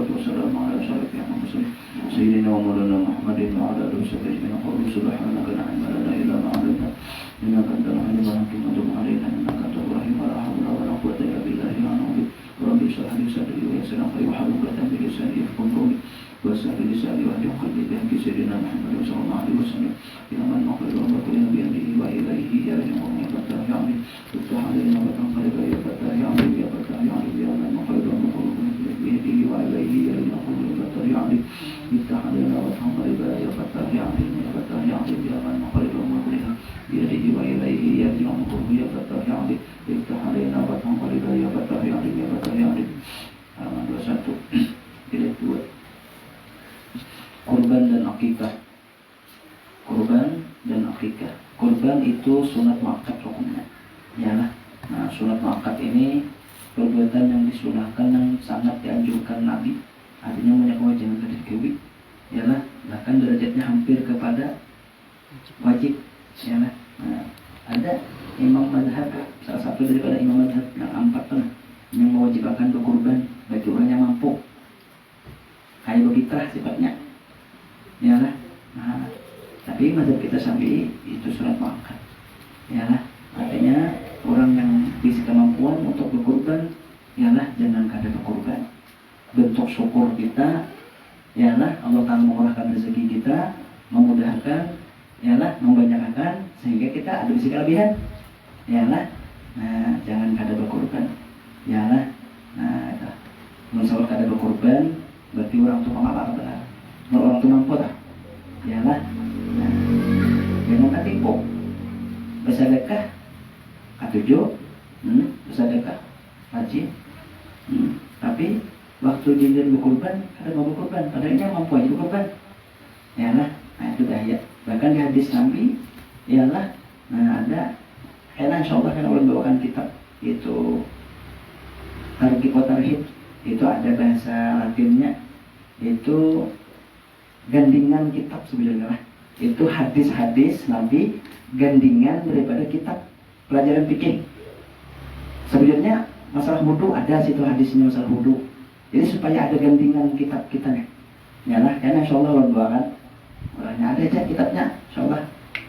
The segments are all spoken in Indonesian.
wassalatu wassalamu ala asyrofil mursalin sayyidina wa maulana Muhammadin wa ala alihi wasallam. Qul subhanaka la ilma lana illa ma 'allamtana innaka antal alimul hakim. Tub 'alaina innaka antar rahim. La haula wa la quwwata illa billahi al-'aliyyil 'azim. Rabbi shrah li sadri wa yassir li amri wahlul 'uqdatam min lisani yafqahu qawli. Wassalamu lisani wa hadi qalbi bi sayyidina Muhammad sallallahu alaihi wasallam. Ya man maqala wa qala bi yadihi wa ilayhi ya rahman ya fatah ya alim. Tub 'alaina wa tanqalib ya fatah ya alim ya fatah ya alim ya man maqala wa qala bi yadihi wa ilayhi ya rahman ya fatah ya alim. Iftah 'alaina wa tanqalib ya fatah ya alim ya fatah ya alim ya man maqala wa qala bi yadihi wa ilayhi ya rahman ya fatah ya alim. Iftah 'alaina wa tanqalib ya fatah ya alim ya fatah ya alim. Halaman 21 jilid 2. Kurban dan akikah. Kurban dan akikah. Kurban itu sunat muakkad hukumnya. Yalah. Nah, sunat muakkad ini perbuatan yang disunahkan yang sangat dianjurkan Nabi. Artinya banyak kewajiban kediri. Yalah, bahkan derajatnya hampir kepada wajib. Yalah. Nah, ada imam mazhab, salah satu daripada imam mazhab yang 4 yang mewajibkan berkurban bagi orang yang mampu. Kayak berfitrah sifatnya. Yalah. Nah, tapi mazhab kita Syafi'i itu sunat muakkad. Yalah. Artinya orang yang bisa kemampuan untuk berkurban, yalah jangan kada berkurban. Bentuk syukur kita, yalah Allah Ta'ala memurahkan rezeki kita, memudahkan, yalah membanyakkan sehingga kita ada bisi kelebihan. Yalah. Nah, jangan kada berkurban. Yalah. Nah, itu. Misalnya kada berkurban, berarti orang tua malah benar. Orang tua mampu tak? Yalah. Nah, jangan ketipu. Bersedekah, katujuh, bersedekah, haji. Tapi waktu dia berkurban, ada mau berkurban, padahalnya mampu aja berkurban. Yalah. Nah, itu dahsyat. Bahkan di hadis Nabi, yalah. Nah, ada. Karena insya Allah kan Allah bawakan kitab itu Targhib wa Tarhib. Itu ada bahasa Latinnya. Itu gandingan kitab sebenarnya. Itu hadis-hadis Nabi gandingan daripada kitab pelajaran fikih. Sebenarnya masalah wudu ada situ hadisnya masalah wudu. Jadi supaya ada gandingan kitab kitanya. Yalah, karena insyaallah Allah doakan. Orangnya ada aja kitabnya, insyaallah.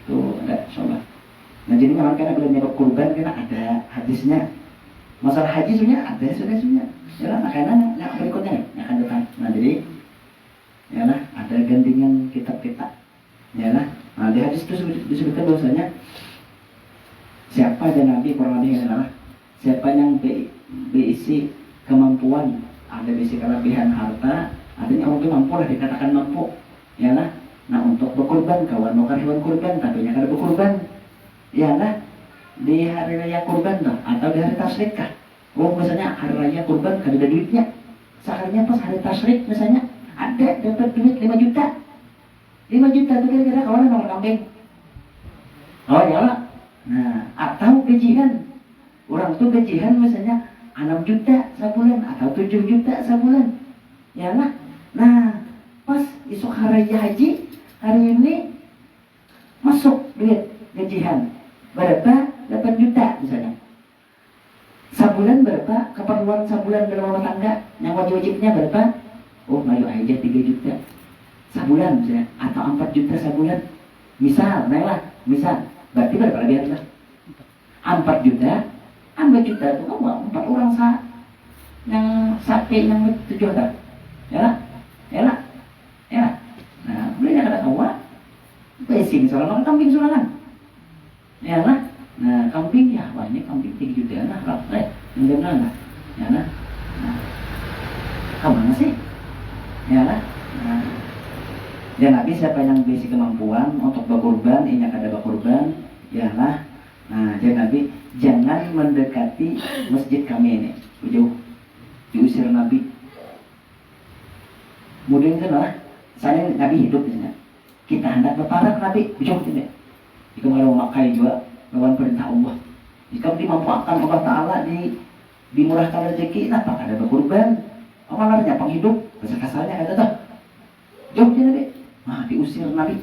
Tuh ada insyaallah. Nah jadi memang karena bila nyebut kurban karena ada hadisnya. Masalah haji sebenarnya ada sudah. Yalah, makanya yang berikutnya nih yang akan datang. Nah jadi yalah, ada gandingan kitab-kitab. Yalah. Nah, di hadis itu disebutkan bahwasanya siapa aja Nabi kurang lebih adalah siapa yang berisi kemampuan, ada berisi kelebihan harta, artinya orang mampu lah dikatakan mampu. Yalah. Nah, untuk berkurban kawan mau hewan kurban, tentunya kada berkurban. Yalah. Di hari raya kurban tuh atau di hari tasyrik kah? Oh, misalnya hari raya kurban kada ada duitnya. Seharinya pas hari tasyrik misalnya ada dapat duit 5 juta. 5 juta itu kira-kira kawan nomor kambing. Oh ya. Nah, atau gajian. Orang tuh gajian misalnya 6 juta sebulan atau 7 juta sebulan. Ya lah. Nah, pas esok hari haji, hari ini masuk duit gajian. Berapa? 8 juta misalnya. Sebulan berapa? Keperluan sebulan dalam rumah tangga yang wajib-wajibnya berapa? Oh, mayu aja 3 juta sebulan misalnya, atau 4 juta sebulan. Misal, naiklah, misal. Berarti berapa lebihan lah? 4 juta, 4 juta itu kan 4 orang yang sate yang 7 juta. Ya lah. Nah, belinya kata kawa, besi misalnya makan kambing sulangan. Ya lah. Nah, kambing ya, wah ini kambing 3 juta lah, enggak lah. Ya lah. Nah, kemana sih? Ya lah. Nah, ya Nabi siapa yang bisi kemampuan untuk berkurban, ini ada berkurban, ya lah. Nah, ya Nabi jangan mendekati masjid kami ini, jauh, diusir Nabi. Kemudian kan lah, saya Nabi hidup di sana. Kita hendak berparak Nabi, jauh tidak. Jika mau memakai juga lawan perintah Allah. Jika dimanfaatkan Allah Taala dimurahkan rezeki, kenapa ada berkurban? Amalnya penghidup, kasar-kasarnya ada tak? Jauh dia Nabi. Nah, diusir Nabi.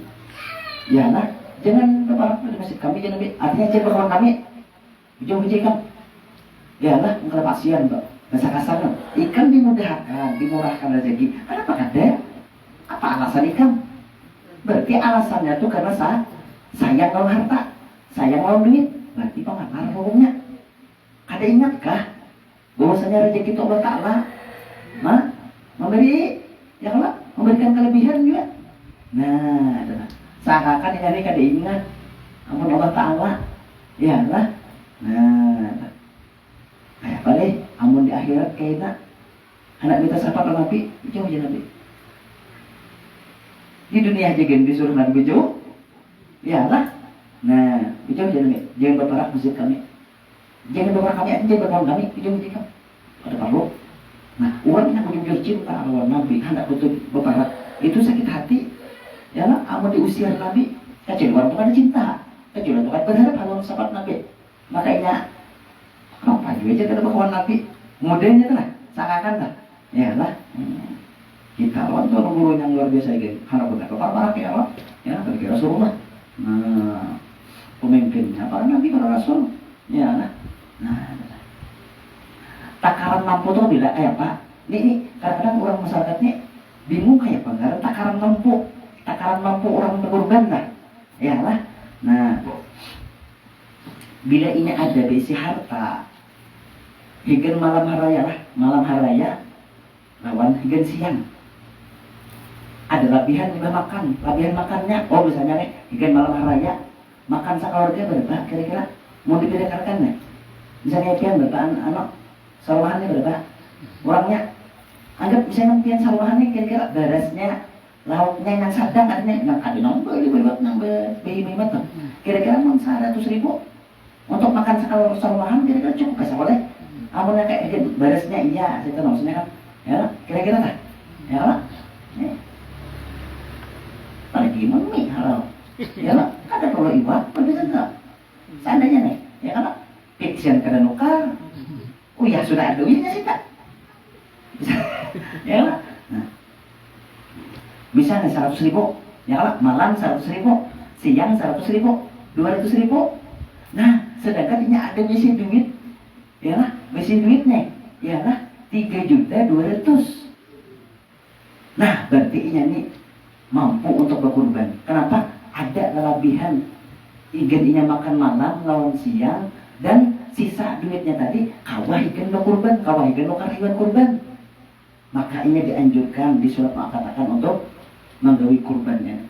Ya lah, jangan berparak di masjid kami Nabi. Artinya jangan berparak kami. Jauh kamu. Ya lah, engkau pasien tak. bahasa kasarnya, ikan dimurahkan rezeki. Kenapa ada? Apa alasan ikan? Berarti alasannya tuh karena sayang lawan harta, sayang lawan duit. Berarti pengaruh hukumnya. Ada ingatkah bahwasanya rezeki itu Allah Ta'ala memberi, ya Allah, memberikan kelebihan juga. Nah, seakan ini kada ingat ampun Allah Ta'ala, ya Allah. Nah, kayak apa deh, amun di akhirat kayaknya anak kita sahabat Nabi, jauh aja Nabi. Di dunia aja kan disuruh Nabi jauh, ya Allah. Nah, jauh aja Nabi, jangan berperak masjid kami, jangan berperak kami, jangan berperak kami, jauh aja kamu. Ada perlu. Nah, orang yang jujur cinta lawan Nabi, hendak betul berperak, itu sakit hati. Ya Allah, amun diusir Nabi, kecil orang itu kan cinta, kecil orang itu kan berharap lawan sahabat Nabi. Makanya apa juga aja kada bakawan Nabi modelnya tuh lah, seakan lah, ya lah. Kita lawan tuh guru yang luar biasa gitu, harap udah kepala ya Allah, ya bagi Rasulullah. Nah, pemimpinnya para Nabi, para Rasul, ya lah. Nah, takaran mampu tuh bila kayak apa? Ini kadang-kadang orang masyarakat ini bingung kayak apa? Takaran mampu orang berkorban lah, ya lah. Nah, bila ini ada besi harta, higan malam haraya lawan higan siang. Ada labihan makannya. Oh misalnya nih, higan malam haraya makan sekeluarga berapa kira-kira? Mau dipindahkan nih? Misalnya pian berapa saruhannya berapa? Orangnya anggap misalnya pian saruhannya kira-kira beresnya lauknya yang sadang artinya ada nombor dibuat nambah bayi tuh. Kira-kira mau 100.000 untuk makan sekali saruhan kira-kira cukup kasih boleh? Amunnya kayak beresnya iya, itu maksudnya kan? Ya, kira-kira tak? Ya lah, pada gimana nih halo? Ya lah, ada perlu iwak, berbeda enggak? Seandainya nih, ya kan? Fiction kada nukar, oh ya sudah ada duitnya sih tak? Ya lah, nah, bisa nih 100.000, ya lah, malam 100.000, siang 100.000, 200.000. Nah, sedangkan ini ada mesin duit, ya lah, mesin duit nih, ya lah, 3.200.000. Nah, berarti ini mampu untuk berkorban. Kenapa? Ada kelebihan ikan makan malam lawan siang dan sisa duitnya tadi kawah ikan berkorban, kawah ikan karyawan korban. Maka ini dianjurkan di surat katakan untuk menggawi kurbannya.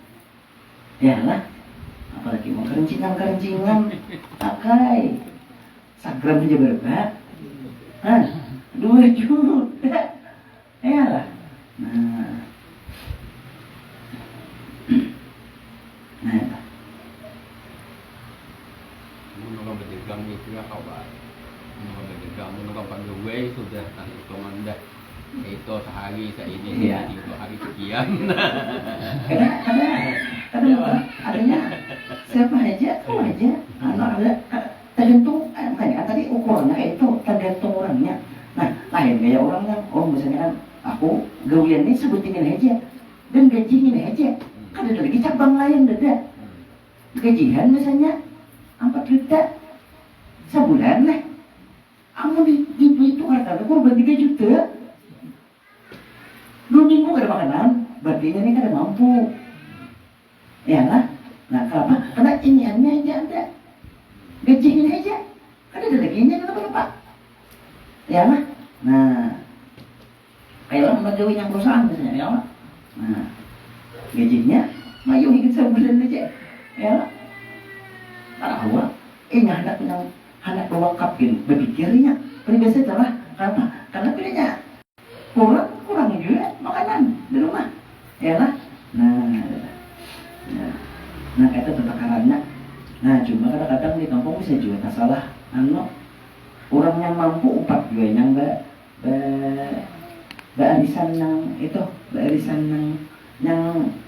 Ya lah, apalagi mau kerencingan pakai sagram aja berapa? 2 juta. Ya lah. Nah, menolak berdagang itu ya kawan. Menolak berdagang, menolak panduwe sudah tadi komandan itu sehari ini iya. itu hari sekian. Karena adanya siapa aja, kau aja, anak ada tergantung kan tadi ukurannya kayak itu tergantung orangnya. Nah, lain kayak orangnya, oh misalnya kan aku gawian ini sebutin ini aja dan gaji ini aja. Kan ada lagi cabang lain ada. Gajian misalnya 4 juta sebulan lah. Kamu di itu harga kurban 3 juta. 2 minggu gak ada makanan, berarti ini kan ada mampu. Ya lah. Nah kenapa? Karena iniannya aja ada, gaji ini aja. Kan ada gajinya kenapa? Ya lah. Nah, kayak orang pegawai yang perusahaan misalnya, ya lah. Nah, gajinya mayu hingga sebulan aja. Ya lah. Karena ini anak wakafin berpikirnya, biasa adalah kenapa? Karena pilihnya kurang juga makanan di rumah, ya lah. Nah itu takarannya. Nah cuma kadang-kadang di kampung bisa juga salah. Orang yang mampu 4 juga yang barisan yang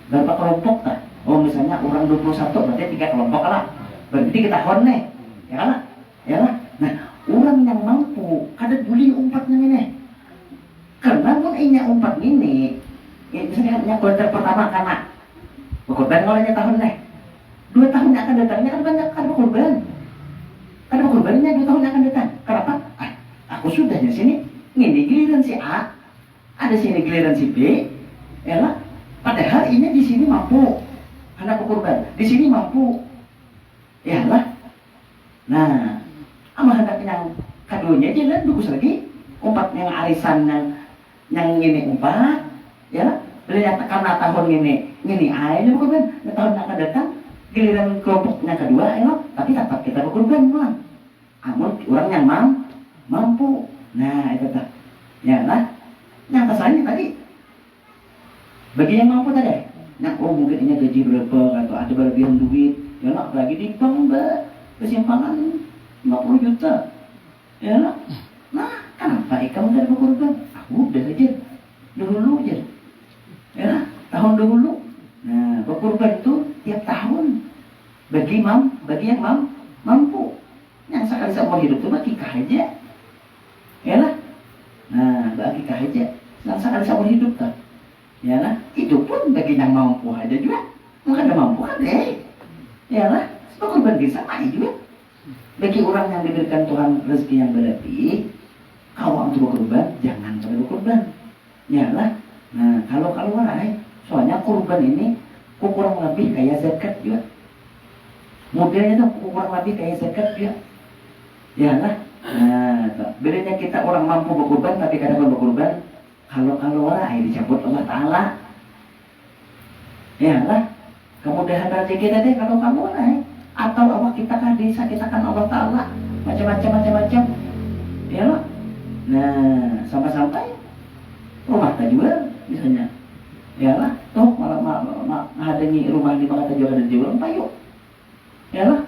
berapa kelompok tak? Oh misalnya orang 21 berarti 3 kelompok lah. Berarti kita tahun nih, ya lah, ya lah. Nah orang yang mampu kada boleh umpatnya ini. Karena pun inya umpat ini, ya misalnya hanya kuartal pertama karena berkorban olehnya tahun nih, 2 tahun yang akan datangnya kan banyak kan berkorbannya 2 tahun yang akan datang. Kenapa? Aku sudah di sini, ini giliran si A, ada sini giliran si B, ya lah. Padahal ini di sini mampu, hendak berkorban, di sini mampu, ya lah. Nah, ama hendak yang kadonya jalan bagus lagi, umpat yang arisan yang ini umpat, ya lah. Beliau karena tahun ini aja berkorban, tahun yang akan datang giliran kelompoknya kedua, ya lah. Tapi tetap kita berkorban, lah. Amun orang yang mampu, nah itu tak, ya lah. Yang kesannya tadi bagi yang mampu tadi, nah mungkin ini gaji berapa atau ada berlebihan duit, ya lah. Apalagi di bank kesimpangan 50 juta, ya lah. Nah kenapa kamu tidak berkorban? Aku udah aja dulu aja, ya lah. Tahun dulu, nah berkorban itu tiap tahun bagi yang mampu. Yang sekali seumur hidup itu bagi aja, ya lah. Nah bagi aja, yang sekali seumur hidup kan, ya lah. Itu pun bagi yang mampu aja juga, nggak ada mampu kan deh, ya lah. Berkorban bisa aja juga. Bagi orang yang diberikan Tuhan rezeki yang berlebih, kalau untuk berkorban jangan sampai berkorban, ya lah. Nah kalau soalnya korban ini kurang lebih kayak zakat juga. Modelnya tuh kurang lebih kayak zakat juga. Ya lah. Nah, bedanya kita orang mampu berkorban tapi kadang berkorban kalau orang dicabut Allah Ta'ala. Ya lah. Kemudahan rezeki tadi kalau kamu lah. Atau Allah kita disakitkan Allah Ta'ala. Macam-macam. Ya lah. Nah, sampai-sampai rumah tak jual misalnya. Ya lah. Tuh malah ngadengi rumah di mana jual ada jual payu. Ya lah.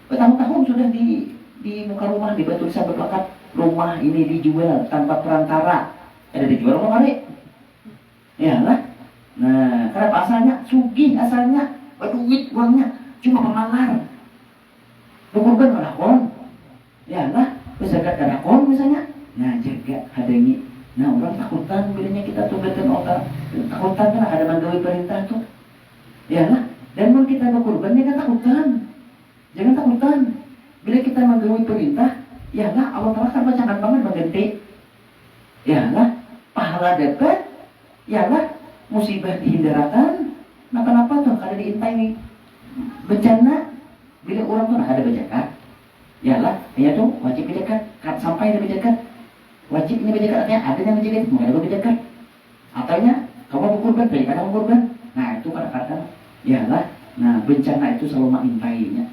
Bertahun-tahun sudah di muka rumah di batu tulisan berplakat rumah ini dijual tanpa perantara. Ada dijual apa kali? Ya lah. Nah, kenapa asalnya sugih asalnya, berduit uangnya cuma pengalar. Berkorban kadakon. Ya lah, berzakat kadakon misalnya. Nah, jaga hadangi. Nah, orang takutan bilanya kita tuh berikan orang takutan kan ada menggawi perintah tuh. Ya lah. Dan mau kita berkorban jangan takutan. Jangan takutan. Bila kita menggawi perintah, ya lah Allah Ta'ala kan bacakan banget mengganti. Ya lah, pahala dapat, ya lah, musibah dihindarkan. Nah kenapa tuh kada diintai bencana? Bila orang tuh ada berzakat, ya lah, ya tuh wajib berzakat. Sampai ada berzakat, wajib ini berzakat artinya ada yang berzakat, mungkin ada berzakat. Ataunya kamu berkorban, daripada kamu berkorban. Nah itu kadang-kadang, ya lah, nah bencana itu selalu mengintainya.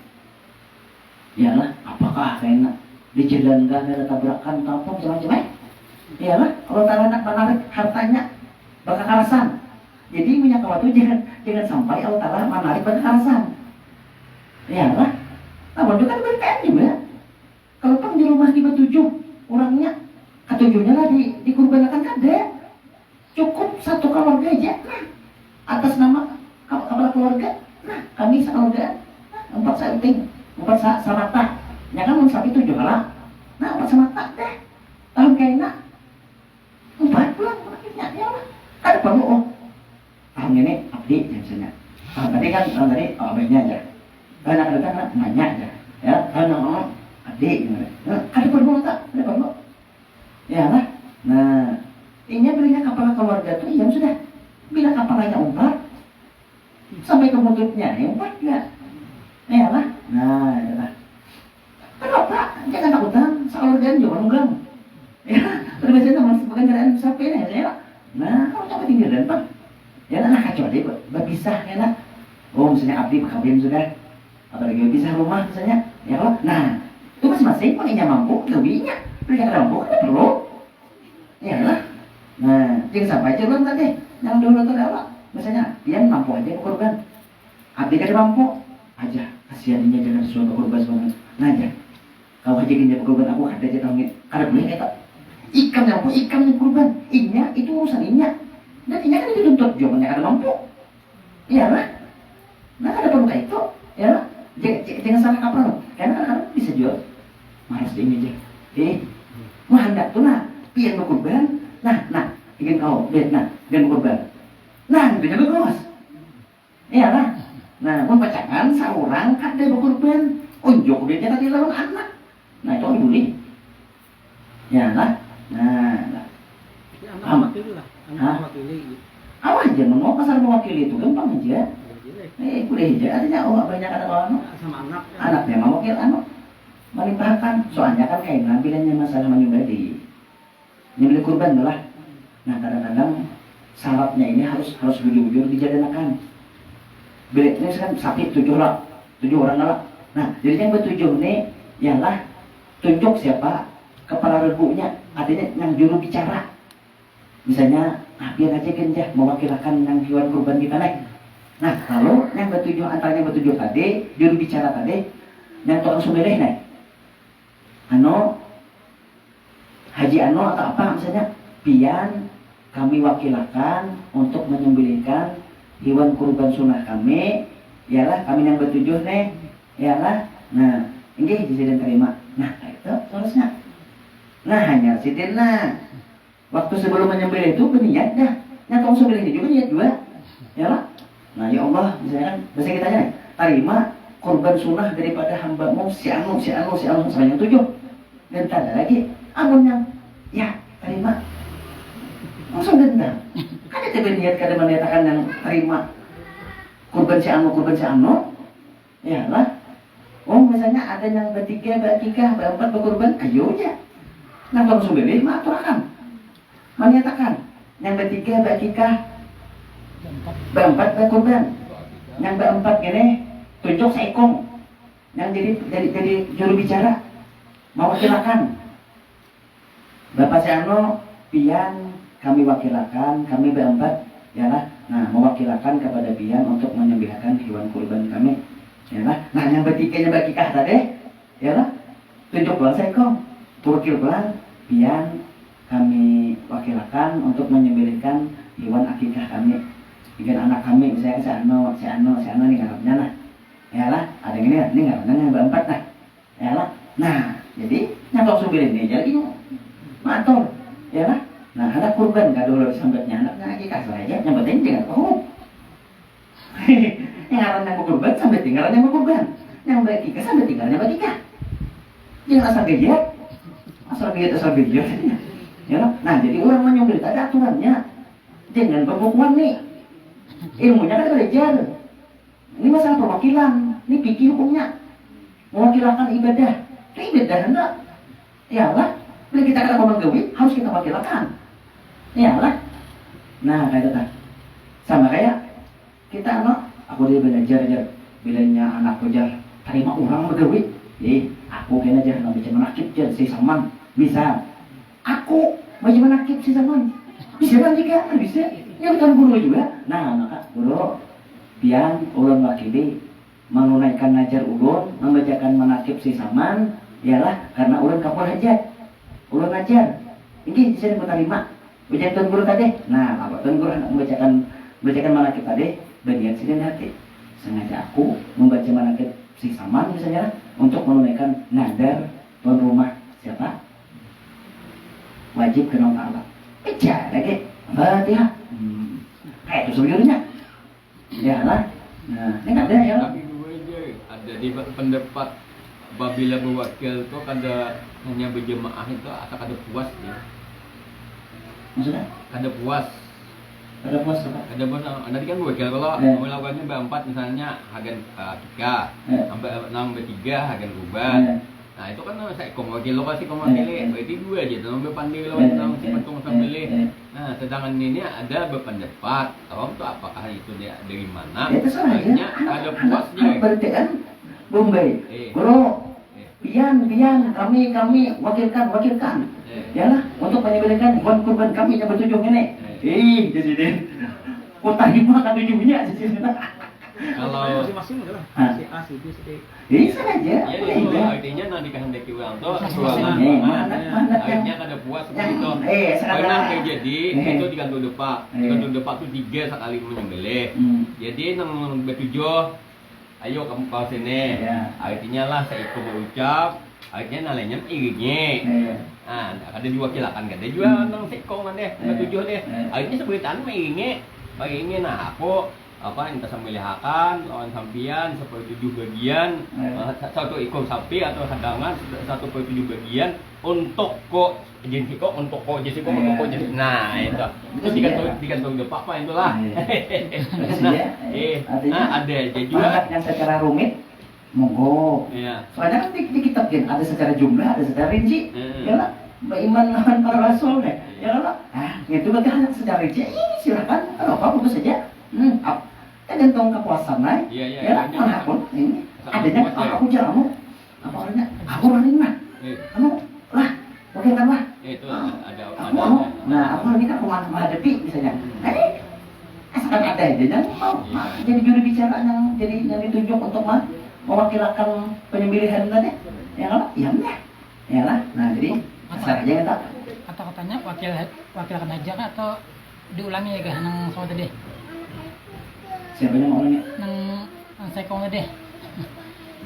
Ya lah, apakah kena di jalan gak ada tabrakan atau apa macam-macam? Ya lah, kalau tak nak menarik hartanya bakal karasan. Jadi minyak waktu jangan sampai Allah Ta'ala menarik bakal karasan. Ya lah, namun juga diberikan juga. Kalau pun di rumah tiba 7 orangnya, ketujuhnya lah dikurbankan kada. Cukup satu keluarga aja. Nah, atas nama kepala keluarga. Nah, kami sekeluarga. 4 samping. 4 samata, ya kan sapi 7 lah. Nah 4 samata deh. Tahun kayaknya 4 bulan akhirnya ya lah. Ada perlu tahun ini abdi misalnya. Tahun tadi abdinya aja. Tahun akan datang nanya aja. Ya tahun abdi gimana? Nah, ada perlu tak? Ada perlu. Ya lah. Nah, ini belinya kapal keluarga tuh yang sudah. Bila kapalnya umpat sampai ke bututnya umpat enggak? Ya lah. Nah, ya lah. Kenapa? Jangan takutan, sekeluargaan juga nunggang. Ya, terus biasanya bukan kendaraan sapi nih, ya. Nah, kalau coba tinggal dan pak, ya lah kacau deh, berpisah ya lah. Oh, misalnya abdi kawin sudah, apalagi berpisah rumah misalnya, ya lah. Nah, itu masing-masing pakainya mampu, lebihnya, mereka mampu kan perlu, ya lah. Nah, jangan sampai curang tadi, yang dulu tuh lewat, misalnya dia mampu aja berkorban, abdi kada mampu aja. Kasihannya jangan sesuatu korban banget. Nah, kau aja gini berkorban aku kada aja tahu kada boleh kata. Ikan yang korban. Inya itu urusan inya. Dan inya kan dituntut jawabannya kada mampu. Iya lah. Nah kada perlu kayak itu. Ya lah. Jangan salah kaprah loh. Karena kan bisa jual. Malas di ini aja. Wah hendak tuh nah. Pian berkorban. Nah. Ingin kau lihat nah. Dan berkorban. Nah itu jaga kawas. Iya lah. Nah, pun pacangan seorang kan dia berkorban, unjuk dia tadi lawan anak. Nah itu boleh. Ya lah. Nah, Ya, anak Paham? wakili lah, Hah? anak wakili. Apa aja mau pasal mewakili itu gampang aja. Wakili. Boleh aja. Artinya nggak banyak ada orang Sama anak. anaknya mau wakil melimpahkan. Soalnya kan kayak ngambilannya masalah menyembelih, nyembelih kurban itulah. Nah kadang-kadang syaratnya ini harus bujur-bujur dijadanakan. Bila ini kan sapi 7 orang lah. Nah jadi yang bertujuh nih ialah tunjuk siapa kepala regunya, artinya yang juru bicara. Misalnya, biar aja kenjah mewakilkan yang hewan kurban kita naik. Nah kalau yang bertujuh antara yang bertujuh tadi, juru bicara tadi, yang tukang sembelih naik. Haji atau apa misalnya, pian kami wakilakan untuk menyembelihkan hewan kurban sunnah kami, ialah kami yang bertujuh nih, ialah, nah ini disiden terima. Nah itu seharusnya. Nah hanya sidin waktu sebelum menyembelih itu berniat dah, nyatong sembelih ini juga niat juga, ialah. Nah ya Allah, misalnya kan bahasa kita nih, terima kurban sunnah daripada hambamu si anu sebanyak 7. Dan tak ada lagi amunnya, ya terima langsung dendam. Kan itu berniat kada menyatakan yang terima kurban si anu, ya lah. Misalnya ada yang bertiga, bertiga, berempat berkurban, ayo ya. Nah kalau sembelih maturakan, menyatakan yang bertiga, bertiga, berempat berkurban, yang berempat gini tunjuk seekong, yang jadi juru bicara. Mewakilakan Bapak Siano, pian kami wakilakan, kami berempat, yalah. Nah, mewakilakan kepada pian untuk menyembelihkan hewan kurban kami, yalah. Nah, yang bertiga tadi, yalah. Tunjuk belang seekong, wakil belang, pian kami wakilakan untuk menyembelihkan hewan akikah kami. Bikin anak kami, misalnya si Ano ini ngarapnya lah, yalah. Ada yang ini ngarapnya yang berempat lah, yalah. Nah, jadi nyatong sembelih ini jadi matur, ya lah. Nah, ada kurban kado lo sambatnya anaknya lagi kasar aja, yang penting jangan bohong. Yang ngaran yang kurban sampai tinggalan yang kurban, yang baik kita sampai tinggalan yang baik kita. Jangan asal gejat, ya lah. Nah, jadi orang menyembelih ada aturannya, jangan pembukuan nih. Ilmunya kan belajar. Ini masalah perwakilan, ini fikih hukumnya. Mewakilkan ibadah. Ibadah enggak? Ya lah. Bila kita kata ngomong gawi, harus kita wakilkan. Ya lah. Nah, kayak itu kan. Sama kayak kita aku dia belajar aja. Bilanya anakku aja terima orang bergawi. Aku kena aja baca menakib aja si saman. Bisa. Aku baca menakib si saman. Bisa kan juga? Bisa. Ya bukan guru juga. Nah, maka guru pian ulun wakili menunaikan najar ulun, membacakan menakib si saman, ialah karena ulun kapal hajat, ulun ajar. Ini bisa diterima. Baca tuan guru tadi. Nah, apa tuan guru membacakan menakib tadi, bagian sini hati. Sengaja aku membaca menakib si saman misalnya untuk menunaikan nadar tuan rumah siapa? Wajib kenal Allah. Baca lagi. Fatihah. Kayak itu sebenarnya. Ya lah. Nah, ini ada ya. Tapi dua aja ada di pendapat apabila berwakil itu kada hanya berjemaah itu atau kada puas dia. Maksudnya? Kada puas. Ada puas apa? Ada benar. Nanti kan berwakil kalau melakukannya berempat misalnya hagan 3, sampai 6 bertiga hagan kurban. Nah itu kan saya wakil lokasi wakili berarti 2 aja dalam berpandai lawan tentang patung sembelih. Nah sedangkan ini ada berpendapat orang itu apakah itu dia dari mana? Akhirnya ada puasnya. Berarti kan Bombay. Guru, pian kami wakilkan. Yalah untuk menyembelihkan hewan kurban kami yang bertujuh ini. Jadi kota hibah kan tujuhnya jadi. Kalau masing-masing adalah si A, si B, si D. Bisa aja. Ya itu artinya nanti dikehendaki orang tuh ruangan akhirnya kada puas begitu. Pernah terjadi itu di kantor depak. Di kantor depak tuh 3 sekali menyembelih. Jadi nang bertujuh, ayo kamu kau sini. Artinya lah saya ikut berucap. Artinya nalainya iringe. Nah, ada diwakilkan kan. Dia juga nang sekong kan deh, bertujuh deh. Artinya seberitaan mengiringe. Nah aku apa entah samilihakan lawan sampian 1/7 bagian satu ekor sapi atau hadangan 1/7 bagian untuk kok jenis kok untuk kok jenis kok untuk kok jenis nah itu digantung depak apa itulah nah ada juga yang secara rumit monggo soalnya kan di kitab kan ada secara jumlah ada secara rinci ya lah beriman lawan para rasul deh ya lah itu berarti hanya secara rinci silakan apa bagus saja gantung kepuasan naik ya mana pun ini adanya aku jamu apa orangnya aku orangnya mah kamu lah oke kan lah itu ada nah aku ini kan menghadapi misalnya asalkan ada aja jangan mau jadi juru bicara yang jadi yang ditunjuk untuk mewakilkan penyembelihan tadi ya lah ya lah nah jadi asal aja kita kata-katanya wakilkan aja kan atau diulangi ya kan nang sama tadi siapa yang ngomongnya? Nang saya kong tadi.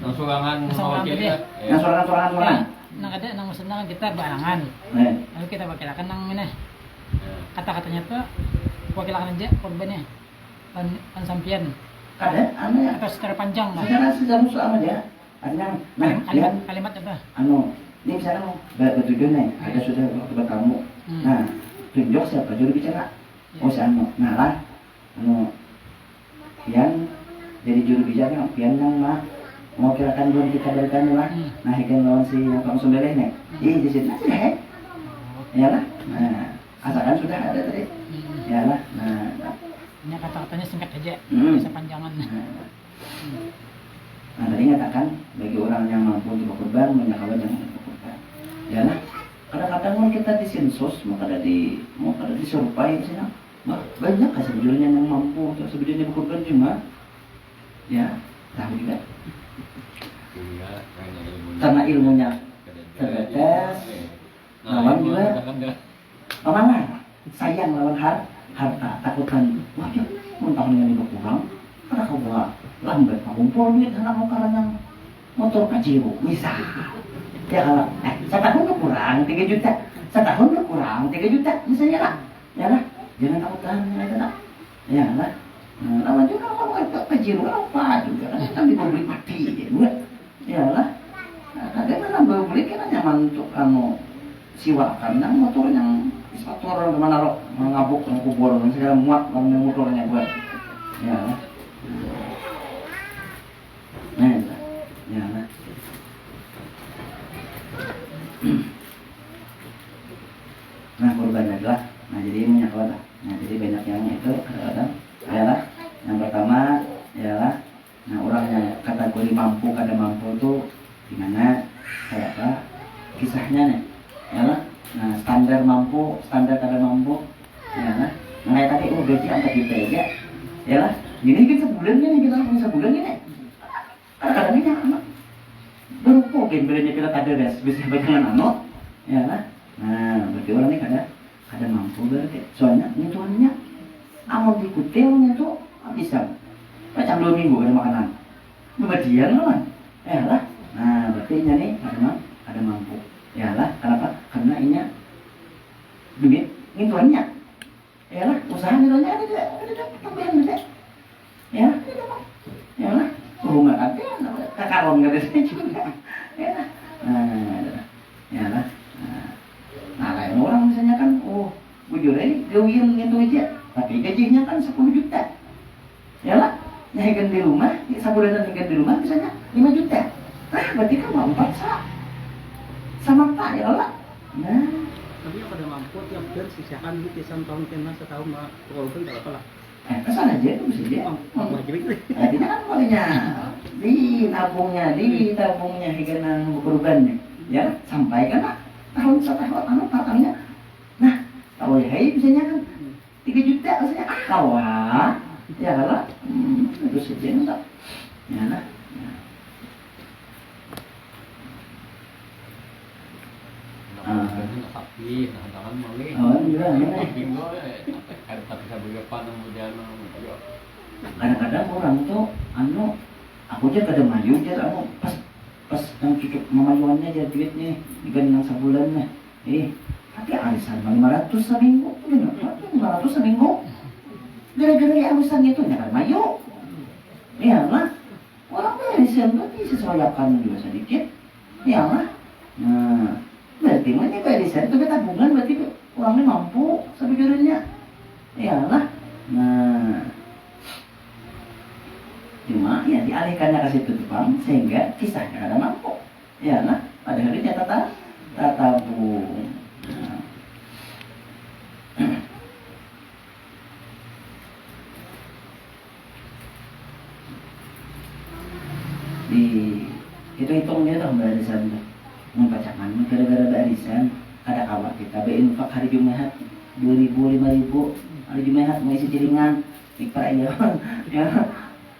Nang surangan mewakili. Yang surangan. Nang ada nang maksudnya kan kita barangan. Lalu kita wakilkan nang mana? Kata-katanya tuh wakilkan aja korbannya. Pan sampian. Ada, ya. Atau secara panjang lah. Secara sama dia. Artinya, kalimat apa? Ini misalnya bertujuan nih, ada sudah buat kamu. Nah, tunjuk siapa juru bicara. Oh, si Nah lah, pian jadi juru bicara pian yang mau kirakan belum kita berikan lah nah ikan lawan si yang kamu sembelih nih di sini aja ya lah nah asalkan sudah ada tadi ya lah nah ini kata-katanya singkat aja bisa panjangan nah tadi nyatakan bagi orang yang mampu untuk berkorban menyakawan yang untuk berkorban ya lah kadang-kadang mau kita di sensus mau kada disurvey misalnya banyak kan sebetulnya yang mampu untuk sebetulnya berkorban cuma ya tahu juga karena ilmunya terbatas lawan juga mana sayang lawan harta takutan wah ya mentang dengan itu kurang karena kau buat lambat kumpul duit anak mau yang motor Pajero bisa ya kalau setahun kurang 3 juta setahun kurang 3 juta misalnya lah ya lah jangan takutan ya lah nama juga kalau itu Pajero apa juga kan di publik mati ya lah ada mana publik kan nyaman untuk kamu siwakan yang motor yang motor kemana lo ngabuk yang kubur yang segala muat yang motornya buat ya lah ya lah nah korban adalah nah jadi minyak lah nah jadi banyak yang itu kadang adalah yang pertama ialah nah orang yang kategori mampu kada mampu itu gimana kayak apa kisahnya nih ialah nah standar mampu standar kada mampu ialah nah kayak tadi gaji 4 juta aja ialah gini kan sebulan gini kita punya sebulan gini kadang-kadang ini anak berapa gambarnya kita kada res bisa bacangan anak ialah nah berarti orang ini kada mampu berarti soalnya hitungannya amal dikutilnya tuh bisa macam 2 minggu ada makanan kemudian lah ya lah nah berarti ini nih ada mampu ya lah kenapa karena ini duit hitungannya ya lah usaha hitungannya ada tambahan ada ya lah rumah ada kakaron nggak ada juga ya lah ya lah nah lain orang misalnya kan bujur ini gawin gitu aja tapi gajinya kan 10 juta ya lah nyahikan di rumah sabulanan nyahikan di rumah misalnya 5 juta berarti kan mau 4 sama pak ya lah nah tapi yang pada mampu tiap bulan sisakan duit bisa tahun kena setahun mah walaupun tidak apa lah kesan aja itu mesti dia artinya kan makanya di tabungnya hikinan berkorbannya ya sampai kan tahun tahunnya nah tahu ya misalnya kan 3 juta maksudnya kawah ya lah itu saja enggak ya lah sapi tangan malih juga kadang-kadang orang tuh aku aja kada maju aja pas yang cucuk memayuannya aja duitnya ikan yang sebulannya tapi arisan 500 seminggu 500 seminggu Gara-gara ya urusan itu jangan mayu. Ya lah. Orang barisan berarti sesuaikan juga sedikit. Ya lah. Nah, berarti mana barisan itu tabungan berarti orangnya mampu sebenarnya. Ya lah. Nah, cuma ya dialihkannya ke situ Bang, sehingga kisahnya ada mampu. Ya lah. Padahal dia tak tabung. Nah. Di itu hitungnya tuh barisan tuh membacakan gara-gara barisan ada awak kita berinfak hari Jumat 2.000 5.000 hari Jumat mau isi jaringan di perayaan ya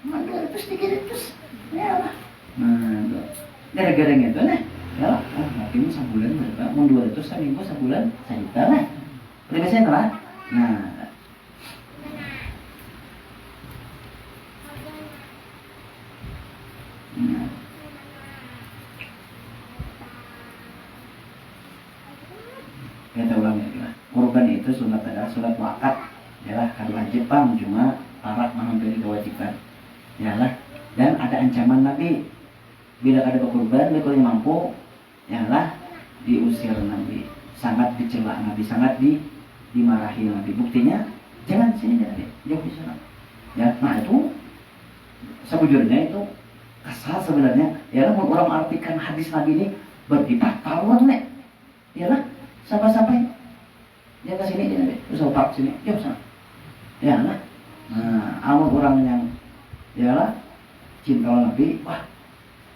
mana terus terus ya lah nah gara-gara gitu nih ya lah makin sebulan berapa mau 200 seminggu sebulan 1 juta lah lebih sen lah nah kita ulang ya, kurban itu sunat adalah sunat muakkad, yalah kan wajib Bang, cuma syarat menghampiri kewajiban, yalah. Dan ada ancaman Nabi, bila ada berkurban, mereka yang mampu, yalah diusir Nabi, sangat dicela Nabi, sangat dimarahi Nabi. Buktinya, jangan sini jangan jauh di sana. Ya, nah itu sebujurnya itu kasar sebenarnya, yalah orang artikan hadis Nabi ini bertipak taruhan nek, yalah. Sampai dia ke sini dia usah pak sini dia usah ya lah nah awal orang yang ya lah cinta Nabi wah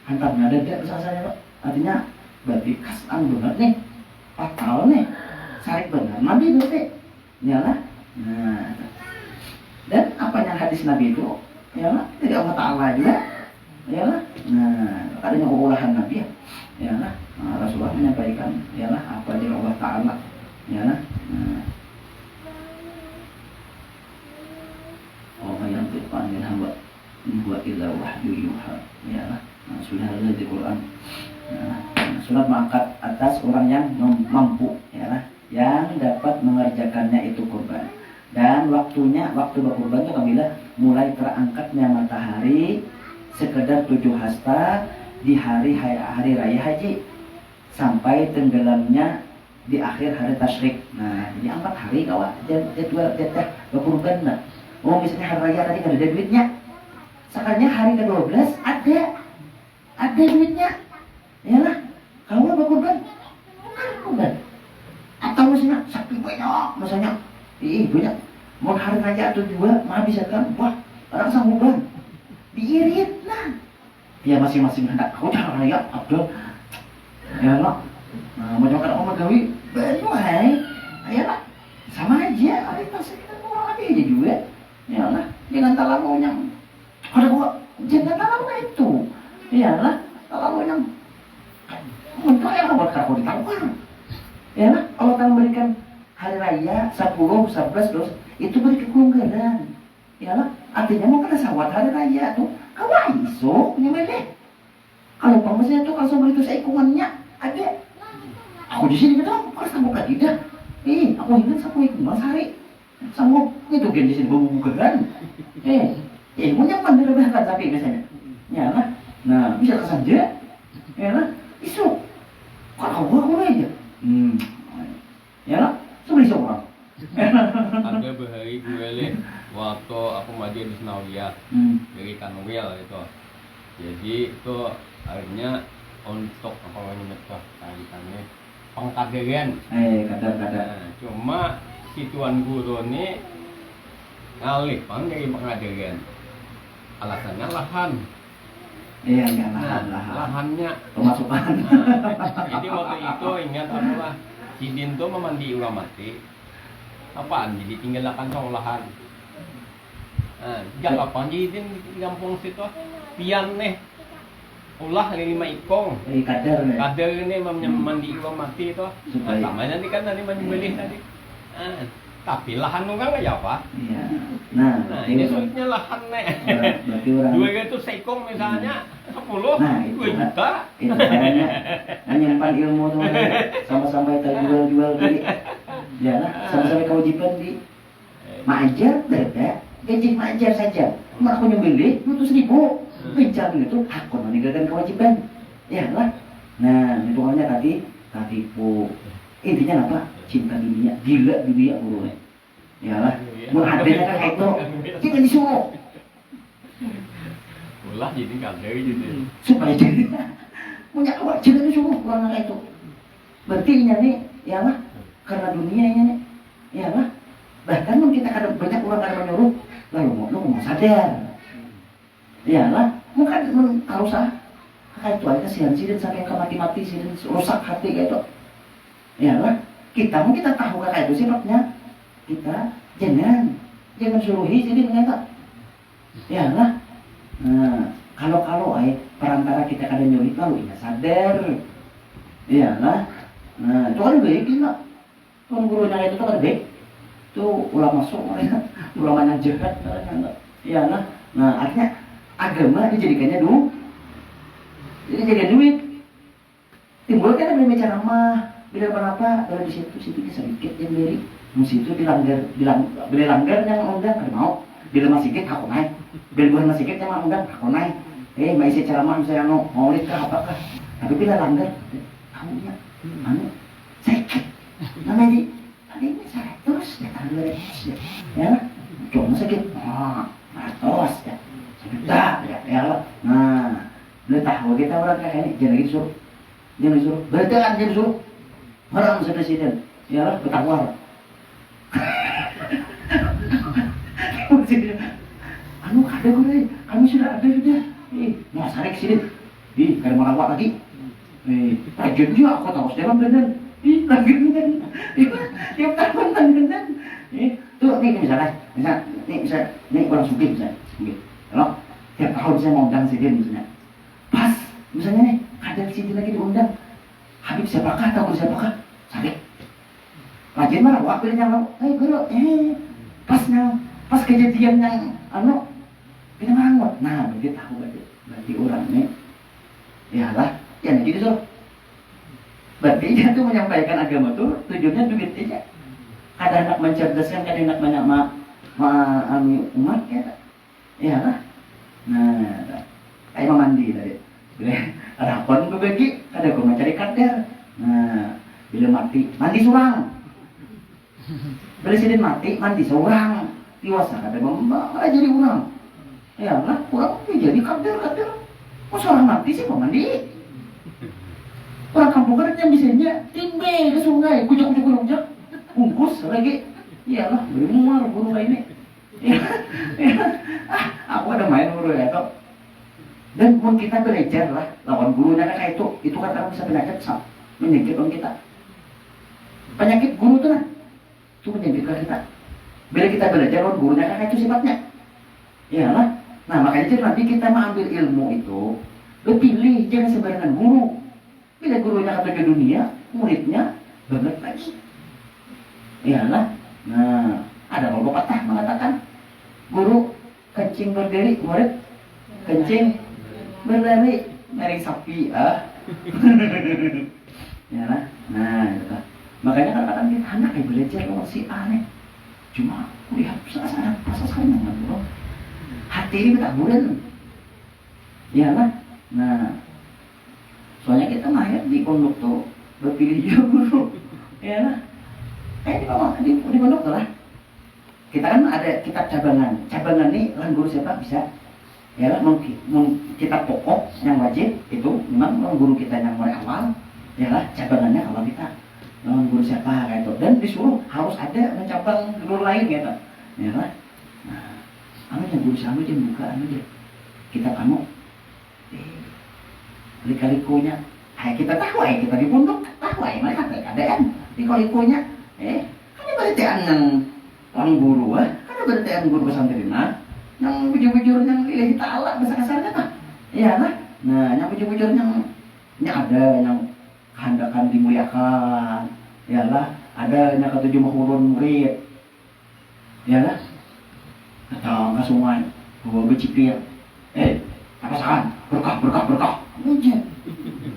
hantar nada dia saya loh artinya berarti kasan banget nih fatal nih sarik benar Nabi berarti ya lah nah dan apa yang hadis Nabi itu ya lah dari Allah Taala juga ya lah nah adanya olahan Nabi ya lah Rasulullah menyampaikan ialah apa dari Allah Ta'ala ialah Allah yang berfirman hamba buat illa wahyu yuha ialah sudah ada di Quran sunat muakkad atas orang yang mampu ialah yang dapat mengerjakannya itu kurban dan waktu berkurban itu bila mulai terangkatnya matahari sekedar 7 hasta di hari raya haji sampai tenggelamnya di akhir hari tasyrik. Nah, jadi 4 hari kawan jadwal berkurban. Nah, misalnya hari raya tadi nggak ada duitnya. Sekarangnya hari ke-12 ada duitnya. Yalah, kalau berkurban, kurban. Atau misalnya sapi banyak, misalnya, banyak. Mau hari raya atau 2, menghabiskan, wah, orang sanggupan. Diirit lah. Dia masing-masing hendak kau jangan raya, Abdul. Ya lah, macam kata Omar Gawi, baru ya lah, sama aja, ada pasal kita orang aja juga, ya lah, dengan talamu yang, kalau jangan talamu itu, ya lah, talamu yang, untuk yang buat kau ditawar, ya lah, Allah Taala memberikan hari raya 10, 11, 12, itu beri kekelonggaran, ya lah, artinya mau kena sawat hari raya tuh, kau iso nyembelih. Kalau pemesnya tuh kalau beri itu seikungannya ada. Aku di sini kita harus sanggup lagi dah. Aku ingat aku ikut Mas Hari. Sanggup itu kan di sini bukan. Mau nyaman dari bahkan sapi biasanya. Ya lah. Nah bisa saja. Ya lah. Isu. Kalau aku aja. Ya lah. Sebeli seorang. Ada bahari gue leh waktu aku maju di Senawiyah dari Kanwil itu. Jadi itu akhirnya untuk apa namanya kaitannya pengkaderan. Kadar. Cuma si tuan guru ini ngalih dari pengkaderan. Alasannya lahan. Iya, lahan. Lahannya pemasukan. Jadi waktu itu ingat apa Sidin tuh memandi ulang mati. Apaan? Jadi tinggal kantong lahan. Jak apa? Jadi di kampung situ pian nih ulah 5 ikong. Kader ini mandi uang mati itu. Sama nanti kan tadi menyembelih tadi. Tapi lahan nunggang aja apa? Iya. Nah ini sulitnya lahan nih. Berarti orang 2 itu seikong misalnya 10, 2 juta. Itu caranya menyimpan ilmu tuh sama-sama terjual beli. Ya lah, sama-sama kewajiban di. Maajar beda. gaji majar saja. Mak aku nyembelih 100.000. Pinjam itu aku meninggalkan kewajiban. Iyalah. Nah, hitungannya tadi tipu. Intinya apa? Cinta dunia, gila dunia gurunya. Iyalah. Mun hadenya kan kayak itu, jangan disuruh. Ulah jadi kandai gitu. Supaya jadi punya awak jangan disuruh orang kayak itu. Berarti ini iyalah karena dunianya nih. Iyalah. Bahkan mun kita kadang banyak orang kadang menyuruh, lalu mau sadar. Iyalah, mungkin kalau usah kayak itu aja sian sampai ke mati-mati sih rusak hati gitu. Iyalah, kita tahu kayak itu sifatnya kita jangan suruhi jadi ternyata. Iyalah. Nah, kalau perantara kita kadang nyuri kalau ingat sadar. Iyalah. Nah, itu kan baik lah. Tuan gurunya itu kan baik. Itu ulama mereka ulama yang jahat mereka. Iyalah. Nah, artinya agama dijadikannya duit. Timbul kan ada ceramah, bila apa, kalau di situ sedikit yang beri, di situ bila langgar yang undang kan mau, bila masih sedikit aku naik, bila masih sedikit yang undang aku naik, masih ceramah misalnya mau lihat apakah, tapi bila langgar, kamu ya, sakit, namanya ini saya terus ya tanggal ya, cuma sakit, terus ya. Dah, ya. Nah, boleh tahu kita orang kayak ini jangan disuruh. Berarti kan jangan disuruh. Orang presiden, ya lah bertawar. Ada gue, kami sudah ada. Mau sarik sini. Kada mau awak lagi. Rajin dia aku tahu sekarang benar. Lagi benar. Tiap tahun benar. Tuh nih misalnya, nih orang sugih misalnya. Kalau tiap tahun saya mau undang sidin misalnya, pas misalnya nih ada sidin lagi diundang, Habib siapakah atau siapakah? Sadik. Rajin marah, wakilnya mau, guru, pas kejadian yang kita nganggut. Nah, berarti tahu berarti orangnya, iyalah, yang gitu tuh. Berarti dia tuh menyampaikan agama tuh tujuannya duit aja. Ada anak mencerdaskan, ada anak banyak umat ya. Iyalah. Nah, kayak mandi tadi. Ada apa berbagi? Ada kau mencari kader. Nah, bila mandi surang. Bila sidin mandi surang. Tiwasa ada malah jadi orang. Iyalah, orang jadi kader. Kok seorang mati sih mau mandi? Orang kampung kan yang bisanya timbe ke sungai, kujak, bungkus lagi. Iyalah, bermuar guru ini. Aku ada main guru ya toh. Dan pun kita belajar lah lawan gurunya kayak itu kan orang bisa penyakit menyakit orang kita. Penyakit guru tuh lah, itu menyakit kita. Bila kita belajar lawan gurunya kayak itu sifatnya. Iyalah. Nah makanya nanti kita mengambil ilmu itu, pilih jangan sembarangan guru. Bila gurunya kata ke dunia, muridnya benar lagi. Iyalah. Nah ada pepatah mengatakan guru kencing berdiri, murid kencing berdiri, narik sapi ya lah. Nah itu. Makanya kadang-kadang kita anak yang belajar si aneh cuma lihat sana sekali bro. Hati ini tak bulan ya lah. Nah soalnya kita mahir di pondok tuh berpilih juga guru ya lah. Di pondok tuh lah kita kan ada kitab cabangan nih kan guru siapa bisa ya lah kitab pokok yang wajib itu memang guru kita yang mulai awal ya lah cabangannya kalau kita guru siapa kayak itu dan disuruh harus ada mencabang guru lain gitu ya lah. Nah yang guru siapa dia buka dia kitab kamu lika-likunya kita tahu kita di pondok tahu mereka keadaan lika-likunya kan ini berarti orang guru kan berarti guru pesantren yang bujur-bujur yang ilahi ta'ala bahasa kasarnya kan iya lah. Nah yang bujur-bujur yang ada yang kehendakan dimuliakan ya lah. Ada yang ketujuh mahurun murid ya lah. Datang ke sungai bawa becipir apa sakan berkah muncul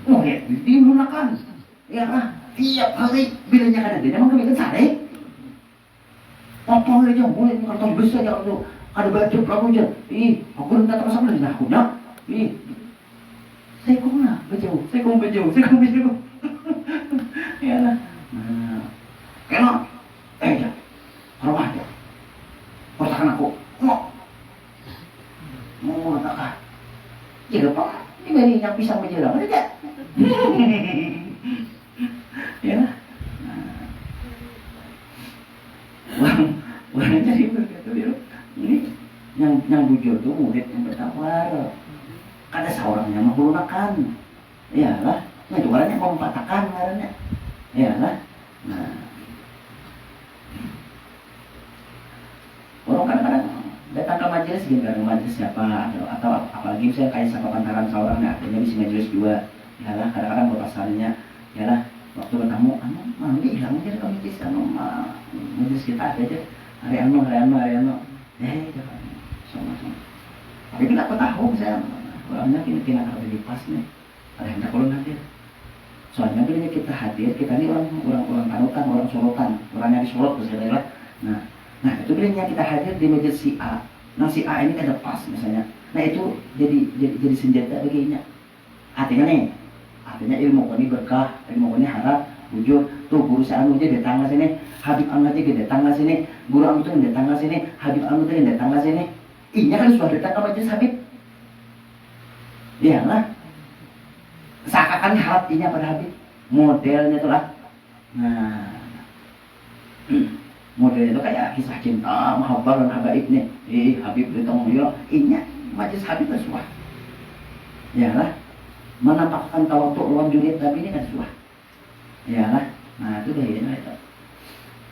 murid dilunakan ya lah. Tiap hari bilanya ada dia memang kebiasaan sehari potong aja mulai karton besar ya tuh Ada baju aku aja. Aku rendah terus aku lagi aku nak. Saya kau nak baju. Ya lah. Kenapa? Ya. Rumah dia. Pertahan aku. Mau tak? Ya apa? Ini yang pisang menjelang ada tak? Ya. Orang jadi berkata dia. Ini yang bujur tuh murid yang bertawar. Ada seorang yang menggunakan. Iyalah. Itu orangnya mau mempatakan orangnya. Iyalah. Nah. Orang kadang-kadang datang ke majelis gitu kan, majelis siapa atau apalagi misalnya kayak siapa pantaran seorang, nah artinya bisa majelis juga. Iyalah kadang-kadang berpasalnya. Iyalah waktu bertamu, mandi hilang aja ke majelis, majelis kita ada aja. Hari anu. Jangan sama-sama. Tapi kita aku tahu saya orangnya kena ada di pas nih. Ada yang tak perlu hadir. Soalnya bila kita hadir, kita ini orang panutan, orang sorotan, orang yang disorot misalnya. Nah itu bila kita hadir di majelis si A. Nah si A ini ada pas misalnya. Nah itu jadi senjata baginya. Artinya ilmu ini berkah, ilmu ini harap, jujur. Tuh guru saya anu aja datang ke sini, Habib anu aja datang ke sini, guru anu tuh datang ke sini, Habib anu tuh datang ke sini. Inya kan sudah datang ke majelis Habib. Iyalah. Seakan-akan harap inya pada Habib. Modelnya itulah. Nah. Modelnya itu kayak kisah cinta, mahabbah dan habaib nih. Habib ditemu ya, inya majelis Habib kan suah. Iyalah. Menampakkan tawatuk luar jurid tapi ini kan suah. Iyalah. Nah itu bahayanya itu.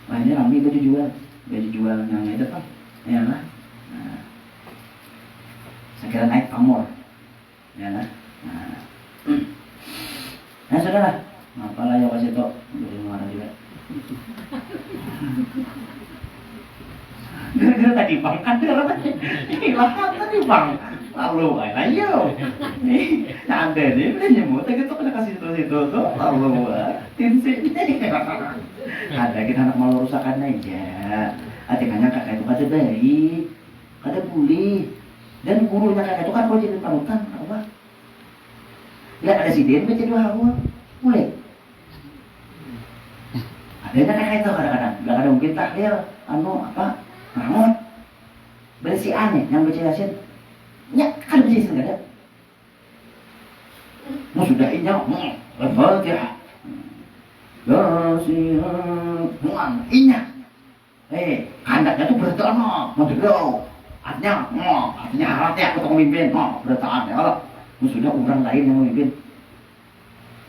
Nah ini ramai baju jual yang itu kan. Iyalah. Nah. Sekira naik pamor. Iyalah. Nah saudara, apalah ya kasih tau dari luar juga. Gara-gara tadi bang kan ini lah tadi bang lalu ayo ada nih udah nyemut gitu kena kasih situ tuh lalu tinsi ada kita anak malu rusakannya ya atikanya kakak itu kata baik kata bully dan gurunya kakak itu kan kalau jadi panutan apa lihat ada si Den baca dua hawa boleh ada kakak itu kadang-kadang mungkin tahlil apa Mahmud berisi aneh yang baca Yasin ya kan baca Yasin gak ada sudah inya Al-Fatihah Yasin inya kandaknya tuh berarti mau artinya harapnya aku tak memimpin berarti ada sudah orang lain yang memimpin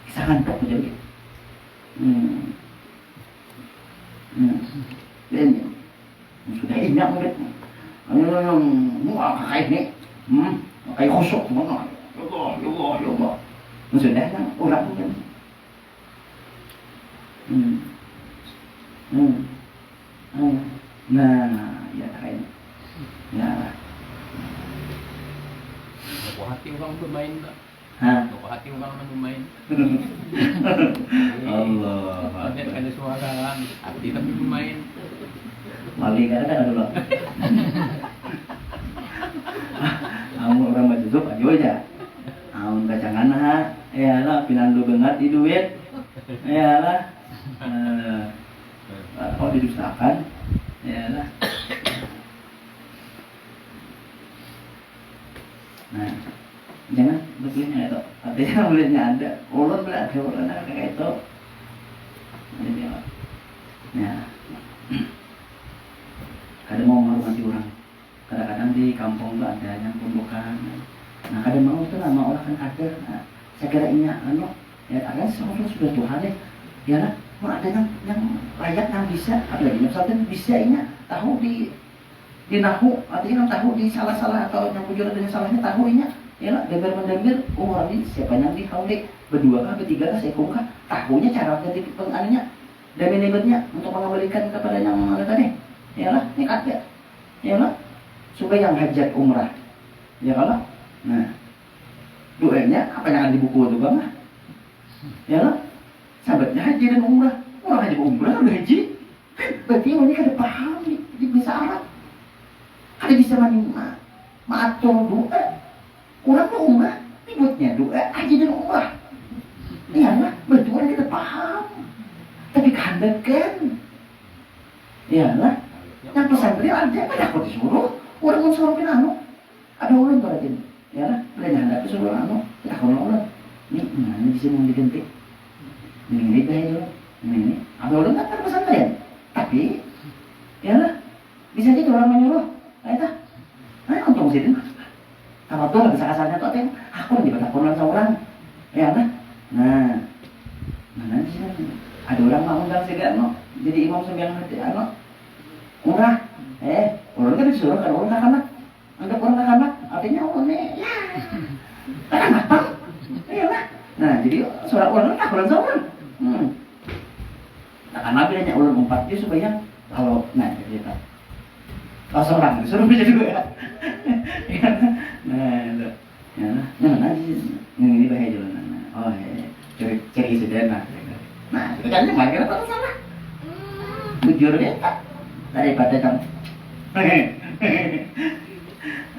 bisa ngantuk jadi ini sudah ingat murid kakak ini kayak kosok mana ya Allah sudah kan orang mungkin nah ya kayak ya Kok hati orang bermain tak? Kok hati orang bermain? Allah ada suara hati tapi bermain. Mali kan dulu. Amun orang majuzuk aja aja. Amun kacangan ya lah pinandu banget di duit. Ya lah. Kalau didustakan ya lah. Nah, jangan begini itu. Artinya mulutnya ada. Ulun berarti ulun kayak itu. Ya. Kadang mau menghormati orang, kadang-kadang di kampung tuh ada yang pembukaan. Nah kadang mau tuh nama orang kan ada. Nah, saya kira ini ya ada sesuatu sudah Tuhan deh. Ya lah, mau ada yang layak yang bisa, apalagi misalnya bisa ini tahu di nahu, artinya tahu di salah-salah atau yang bujur dengan salahnya tahu ini. Ya lah, demir orang ini siapa yang tahu deh berdua kah, bertiga kah, seekor kah, tahunya cara jadi penganunya, demir-demirnya untuk mengembalikan kepada yang mana tadi. Ya lah, ini kata ya lah, supaya yang hajat umrah ya lah, nah doanya apa yang ada di buku itu bang ya lah, sahabatnya haji dan umrah, orang haji umrah udah haji berarti ini kada paham di bisa Arab ada bisa mani maatur doa. Orang mau umrah, ributnya doa haji dan umrah. Iyalah, betul kita paham. Tapi kehendakan. Iyalah, yang pesantren ada pada aku disuruh. Orang mau suruh anu. Ada ulun tuh aja. Iyalah, belajar hendak disuruh anu. Kita kalau ulun. Ini mana di sini yang diganti? Ini deh ini. Ada ulun tak pada pesantren. Tapi, iyalah, bisa jadi orang menyuruh. Ayo, untung sih. Kalau tuh lagi kasarnya tuh teh, aku lagi pada konon sama orang. Iyalah. Nah, mana sih? Ada orang mau undang si Gano, jadi imam sembilan hati ano, murah. Orang kan disuruh kan orang kakak, anggap orang kakak, artinya orang nih, ya, kakak apa? Iyalah. Nah, jadi suara orang tak orang seorang. Nah, karena bedanya orang 4 dia supaya kalau cerita, kalau seorang disuruh bisa juga ya. Nah, ini bahaya jalan. Oh, cari sederhana. Nah, itu kan cuma kira apa salah. Bujur dia tak daripada kamu.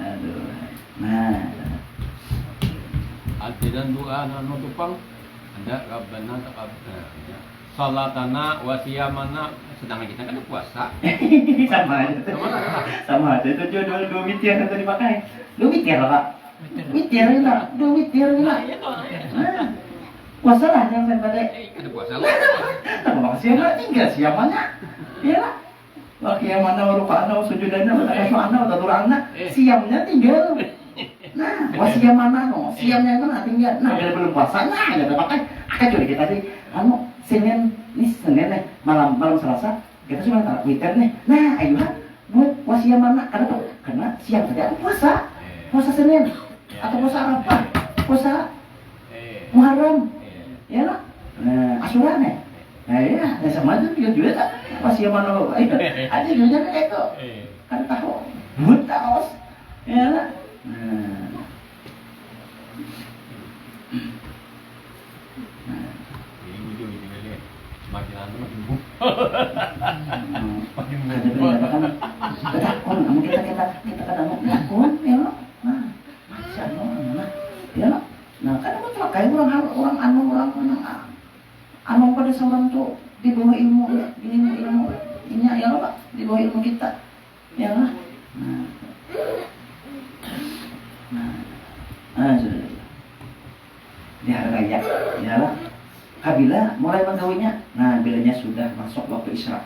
Aduh. Nah. Adidan doa anu tupang ada rabbana taqabbal. Salatana wa siyamana, sedangkan kita kan puasa. Sama aja. Sama aja. Itu judul 2 witir yang tadi dipakai. 2 witir Pak. Witir lah, 2 witir lah. Puasa lah yang saya pada. Ada puasa lah. Tapi maksudnya tinggal siamannya. Iyalah. Waktu yang mana rukana sujudana bertanya soalna atau turangna siamnya tinggal. Nah, wasiam mana no? Siamnya itu tinggal. Nah, bila belum puasa nah ada pakai. Akan jadi kita sih Senin malam Selasa kita cuma taruh witir nih. Nah, ayuhan buat wasiam mana? Karena siang tadi aku puasa. Puasa Senin atau puasa apa? Puasa Muharram. Ya lah, Asyura nih. Nah ya, sama aja juga tak masih mana lo? Aja juga itu. Kan tahu, buta os. Ya lah. Ini video ini semakin anu makin buk. Makin buk. Betakon, mungkin kita kadang betakon, ya lo. Nah, masya Allah, ya lo. Nah, kan aku tuh kayak orang anu pada seorang tuh di bawah ilmu ini ya Pak, di bawah ilmu kita. Ya lah. Sudah. Dihargai ya lah. Kabila mulai menggawinya. Nah, bilanya sudah masuk waktu Isra.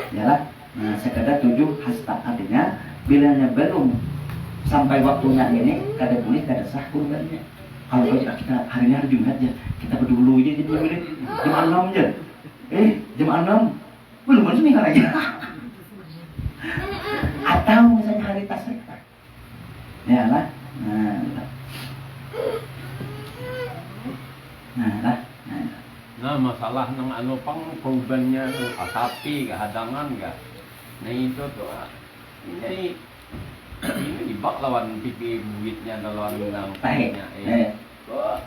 Ya lah. Nah, sekadar 7 hasta artinya bilanya belum sampai waktunya ini kada boleh kada sah kurbannya. Kalau kita hari ini hari Jumat ya, kita berdulu aja jadi boleh jam 6 aja. Jam 6 belum masuk nih lagi. Atau misalnya hari tasrik. Ya lah. Nah, masalah nang anu pang kurbannya sapi kehadangan enggak. Nah itu tuh ini dibak lawan pipi buitnya lawan nang tanya.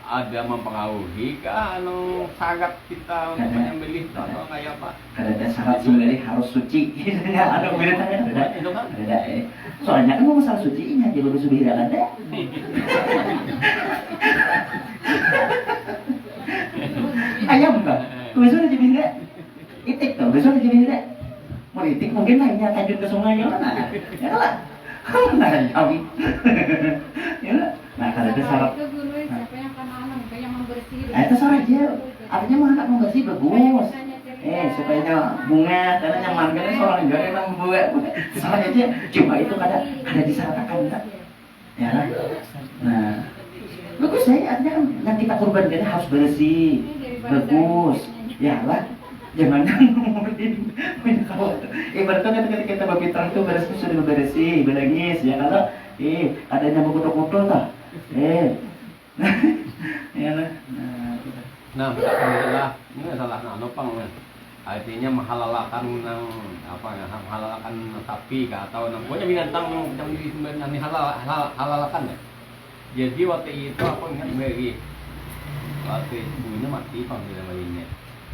Ada mempengaruhi kah anu syarat kita untuk menyembelih atau kayak apa? Ada syarat sembelih harus suci. Ada beritanya ada. Soalnya kan masalah suci ini aja baru suci tidak ada. Ayam enggak? Besok ada jadi enggak? Itik tuh, besok ada jadi enggak? Mau itik mungkin lainnya tajud ke sungai ya lah. Ya lah. Nah, kami. Ya lah. Nah, kalau ada syarat. Itu syarat aja. Artinya mau anak mau bersih bagus. Supaya bunga karena nyaman kan seorang juga yang membuat. Syarat aja. Cuma itu ada disyaratkan tak? Ya lah. Nah, bagus saya artinya kan nanti kita kurban kita harus bersih, bagus. Ya lah. Jangan ngomongin kalau ibaratnya ketika kita berfitrah itu beresnya sudah bersih, berangis ya kalau ada yang kutu-kutu tah. Ya lah. Nah, ini salah anu pang. Artinya menghalalkan nang apa ya, menghalalkan sapi atau nang pokoknya binatang yang sebenarnya halalkan ya. Jadi waktu itu aku ingat beri waktu itu bunyinya mati panggil namanya.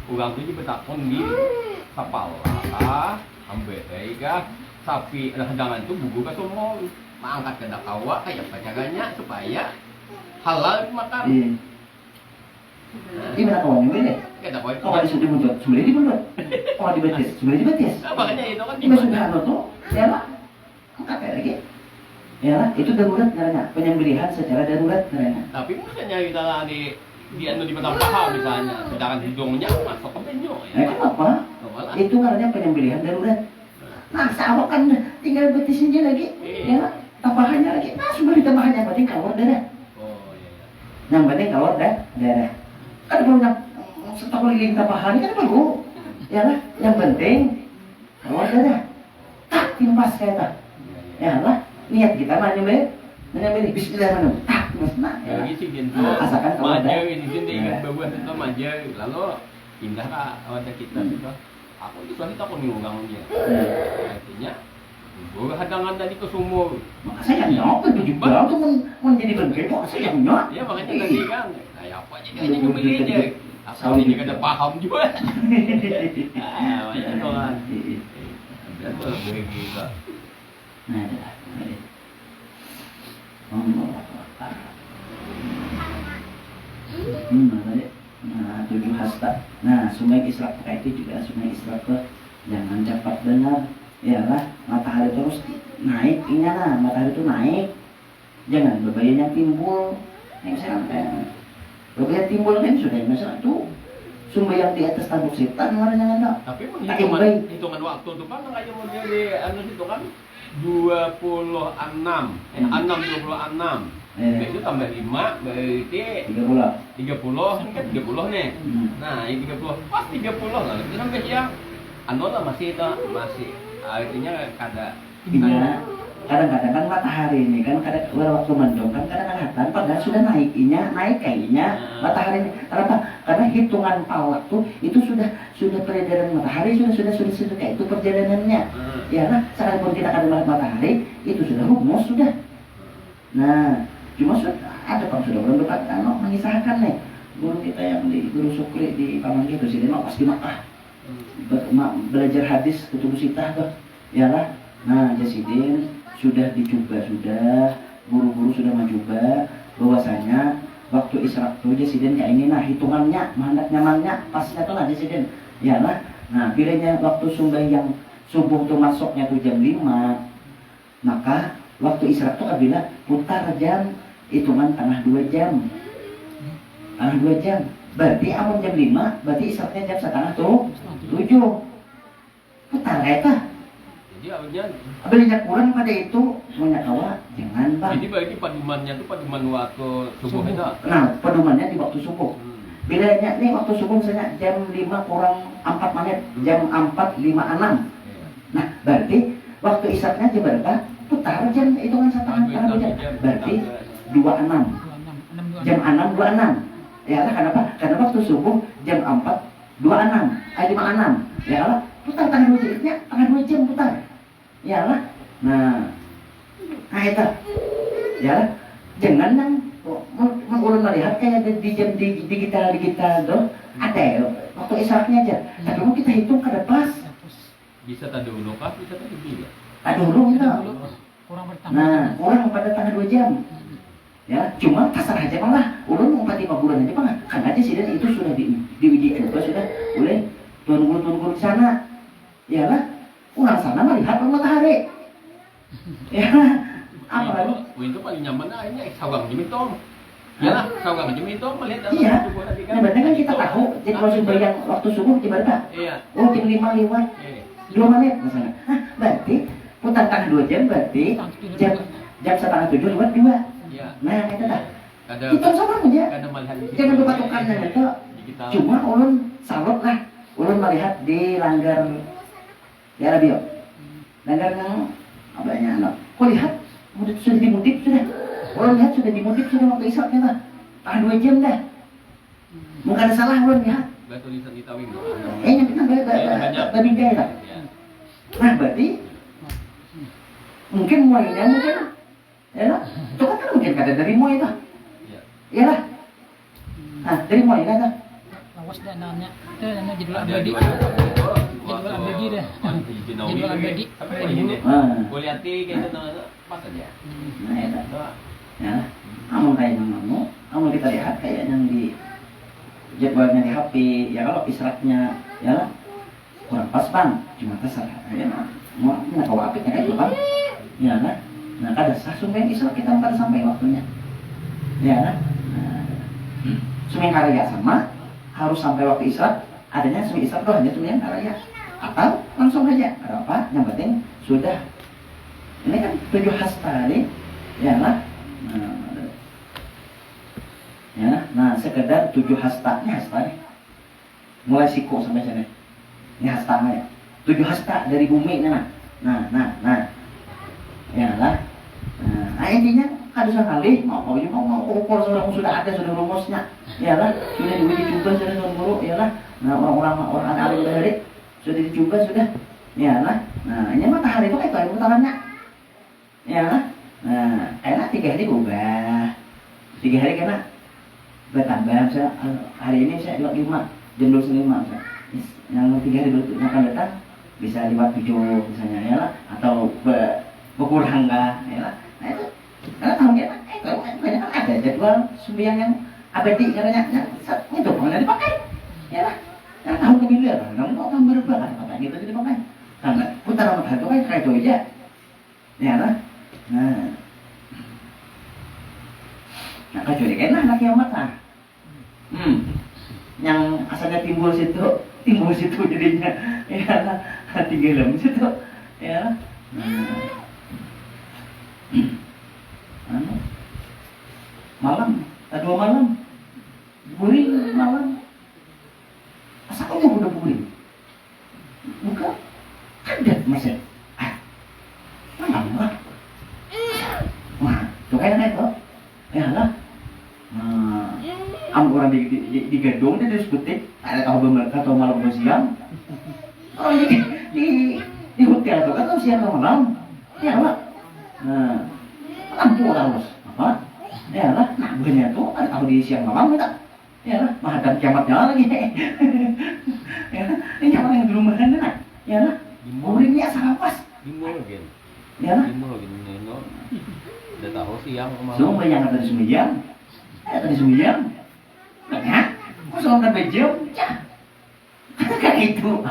Ugang tuh bertakon di kapal ambek baik sapi hadangan itu buku ke semua mangkat ke dakawa kayak pacaganya supaya halal makan. Iya. Ini mana kawan ini deh? Kita poin. Kalau disuruh muncul, sebenarnya di mana? Kalau dibatis, sebenarnya dibatis. Makanya itu kan Ini sudah tuh, ya lah. Angkat lagi. Ya lah, itu darurat caranya. Penyembelihan secara darurat caranya. Tapi misalnya kita lah di anu di batang paha misalnya, sedangkan hidungnya masuk ke penyu Nah, kenapa? Itu namanya penyembelihan darurat. Nah, sama kan tinggal betisnya lagi, ya lah. Tambahannya lagi, nah sebenarnya tambahannya berarti kawat darah. Oh iya. Yang penting kawat darah. Kan banyak setelah liling tambahannya kan perlu, ya lah. Yang penting kawat darah. Tak timpas kayak tak. Ya lah, niat kita menyembelih Bismillahirrahmanirrahim. Tak, nah, ya. Ya gitu gitu. Asalkan kawat Maju darah. ini sini ingat bawa itu maju lalu pindah ke awalnya kita itu. Aku itu soalnya aku ngurang dia. Artinya gue hadangan tadi ke sumur. Maka saya nyok, itu juga tuh menjadi bergaya kok saya nyok. Ya makanya tadi kan kayak apa aja dia memilih aja. Asal ini kada paham juga. Banyak itu kan. Dan tuh gue gila. Nah, dah. Allah Akbar. Tadi. Nah, 7 hasta. Nah, sungai Isra itu juga sungai Isra tuh jangan cepat dengar. Yalah, matahari terus naik, nah, matahari itu naik. Jangan bebayanya timbul. Yang saya sampaikan. Bebaya timbul kan sudah masalah tuh. Sumber yang di atas tabuk setan warnanya enggak. Tapi hitungan waktu itu kan kayak model di anu itu kan 26 6 itu tambah 5 berarti 30 ini kan 30 nih. Nah ini 30 pas 30 lah itu sampai siang anu lah masih artinya kada Iya, kadang-kadang kan matahari ini kan waktu mendung kan kadang-kadang padahal sudah naik kayaknya matahari ini. Kenapa? Karena hitungan waktu itu sudah peredaran matahari sudah kayak itu perjalanannya. Ya lah, sekalipun kita kada melihat matahari itu sudah rumus sudah. Nah, cuma ada sudah belum dapat mengisahkan nih guru kita yang di Guru Sukri di Pamanggi itu sih dia pas di Makkah belajar hadis kutub sitah tuh. Ya lah. Nah, Jasidin sudah dicoba guru-guru sudah mencoba bahwasanya waktu Isra itu Jasidin kayak ini nah hitungannya mandak nyamannya pasnya tuh lah Jasidin. Ya lah. Nah, bilanya waktu sembahyang subuh tuh masuknya tuh jam 5. Maka waktu Isra tuh kabila putar jam hitungan tengah 2 jam. Tengah 2 jam. Berarti amun jam 5, berarti Isra-nya jam setengah tuh 7. Putar eta. Jadi awalnya Belinya kurang pada itu punya kawa jangan bang. jadi bagi padumannya tuh paduman waktu subuh itu. Nah, pedomannya di waktu subuh. Bilanya nih waktu subuh misalnya jam 5 kurang 4 menit, jam 4:56. Nah, berarti waktu isaknya jam berapa? Putar jam hitungan setengah jam. Berarti 26. Jam 6:26. Ya lah, kenapa? Karena waktu subuh jam 4:26, 56. Ya lah, putar tengah 2 jam, tengah 2 jam putar. Ya lah. Nah itu. Ya lah. Jangan yang ulun melihat kayak di jam digital tuh ada ya waktu isaknya aja. Tapi mau kita hitung kada pas. Bisa tadi dulu kah? Bisa tadi dulu. Dulu itu. Kurang bertambah. Nah, kurang pada tengah 2 jam. Ya, cuma kasar aja malah. Ulun mau 5 bulan aja bang. Kan aja sih dan itu sudah di sudah boleh turun di sana. Ya lah. Orang sana melihat matahari. Ya, apa lagi? Itu paling nyaman akhirnya sawang jemitong. Ya lah, sawang jemitong melihat. Iya. Nah, berarti kan kita tahu. Jadi kalau sembahyang waktu subuh di berapa? Iya. Oh, jam 5 lewat 2 menit misalnya. Hah, berarti putar tengah 2 jam berarti jam setengah 7 lewat 2. Iya. Nah, itu dah. Ada. Itu sama aja. Ada melihat di situ. Jangan berpatokan dengan itu. Cuma ulun salut lah. Ulun melihat di langgar di Arabia. Langgar yang apanya anak. Kau lihat sudah dimutip sudah. Ulun lihat sudah dimutip sudah waktu isaknya dah. Tahan 2 jam dah. Mungkin ada salah ulun lihat. Betul tulisan di tawing. Yang kita berbingkai lah. Nah, berarti mungkin muainya mungkin ya lah. Itu kan mungkin kata dari muai itu. Ya lah. Nah, dari muai lah. Lawas dan namanya. Itu namanya judul Ada abadi. dua Jadwal abadi dah. Jadwal abadi. Sampai di sini. Ah. Kuliati kayak itu pas aja. Nah, itu. Ya, amun kayak namamu, amun kita lihat kayak yang di jadwalnya di HP, ya kalau istirahatnya ya lah kurang pas bang, cuma terserah ya mau kau apiknya kayak itu bang, ya lah. Nah kada sah sumpah istirahat kita pada sampai waktunya, ya lah. Nah, sumpah karya sama harus sampai waktu istirahat, adanya sumpah istirahat tuh hanya sumpah karya atau langsung aja, ada apa? Yang penting sudah. Ini kan 7 hasta nih, ya lah. Nah, sekedar 7 hasta, ini hasta nih. Mulai siku sampai sini. Ini hasta ya. 7 hasta dari bumi nah. Ya lah. Nah, intinya ada sekali mau ukur sudah ada sudah rumusnya. Ya lah, sudah diuji coba sudah guru ya lah. Nah, orang alim dari sudah dicoba sudah. Ya lah. Nah, ini matahari itu kayak putarannya. Ya lah. Nah, enak 3 hari berubah. 3 hari kena bertambah. Misalnya, hari ini saya lewat 5 jam 25 misalnya. Yang 3 hari akan datang bisa lewat 7 misalnya ya lah, atau berkurang enggak ya lah. Nah itu karena tahun dia banyak kan ada jadwal sembahyang yang abadi katanya itu pernah dipakai ya lah. Yang tahun kemudian kamu kok kan berubah kan apa gitu jadi pakai karena putaran matahari itu kan kayak itu aja ya lah. Nah kecuali kena anak kiamat lah. Yang asalnya timbul situ jadinya ya lah, tinggal situ ya lah. Malam, 2 malam buring malam asalnya udah buring buka kadet masih malam lah. Wah tuh kayak itu ya lah. Orang di gedung dia diskusi ada atau malam atau siang. Orang di hotel itu kan siang atau malam ya lah. Nah lampu harus apa ya lah. Nah benernya tuh ada tahu di siang malam kita ya lah menghadap kiamatnya lagi. Ya lah ini kiamat yang di rumah kan ya lah. Buringnya sangat pas ya lah. Udah tahu siang malam. Semua yang ada di sembilan tadi sembilan ya kok selalu ada jam ya kayak itu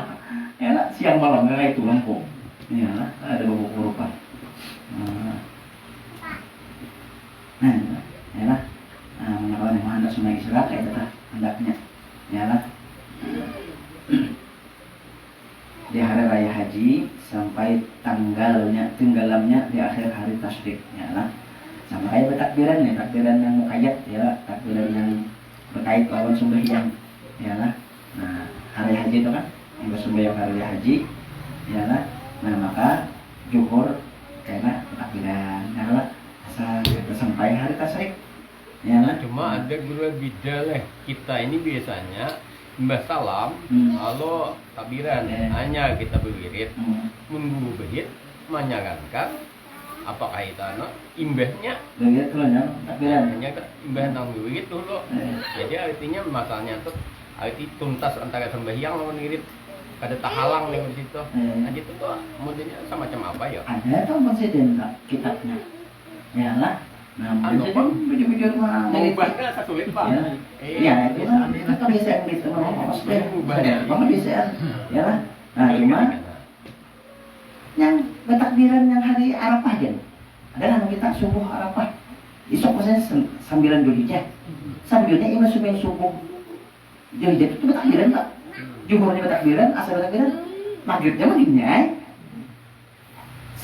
ya lah. Siang malam kayak itu lampu ya lah ada bau kerupan. Nah ya lah. Kalau yang hendak semua istirahat kayak itu lah hendaknya ya lah. Di hari raya haji sampai tenggelamnya di akhir hari tasyrik ya lah. Sama kayak bertakbiran ya, takbiran yang mukayat ya, takbiran yang berkait lawan sembahyang ya lah. Nah hari haji itu kan yang bersembahyang hari haji ya lah. Nah maka zuhur karena takbiran ya lah sampai hari tasyrik ya lah. Cuma ada guru bidal kita ini biasanya Mbah salam, kalau takbiran hanya kita berwirid, menunggu berit, menyarankan apa kaitannya imbahnya begitu tuh ya takbiran hanya imbah nang wirid dulu. Jadi artinya masalahnya tuh arti tuntas antara sembahyang lawan wirid kada tahalang nih di situ. Nah gitu tuh modelnya semacam apa ya? Ada tuh presiden kitabnya ya lah. Nah presiden video-video mah mengubahnya sulit pak. Ya itu kan bisa gitu maksudnya banget bisa ya lah. Nah cuma yang bertakbiran yang hari Arafah kan adalah kita subuh Arafah esok maksudnya 9 Dzulhijjah sambilnya imam subuh Dzulhijjah itu bertakbiran tak jumhurnya bertakbiran asal bertakbiran maghribnya 9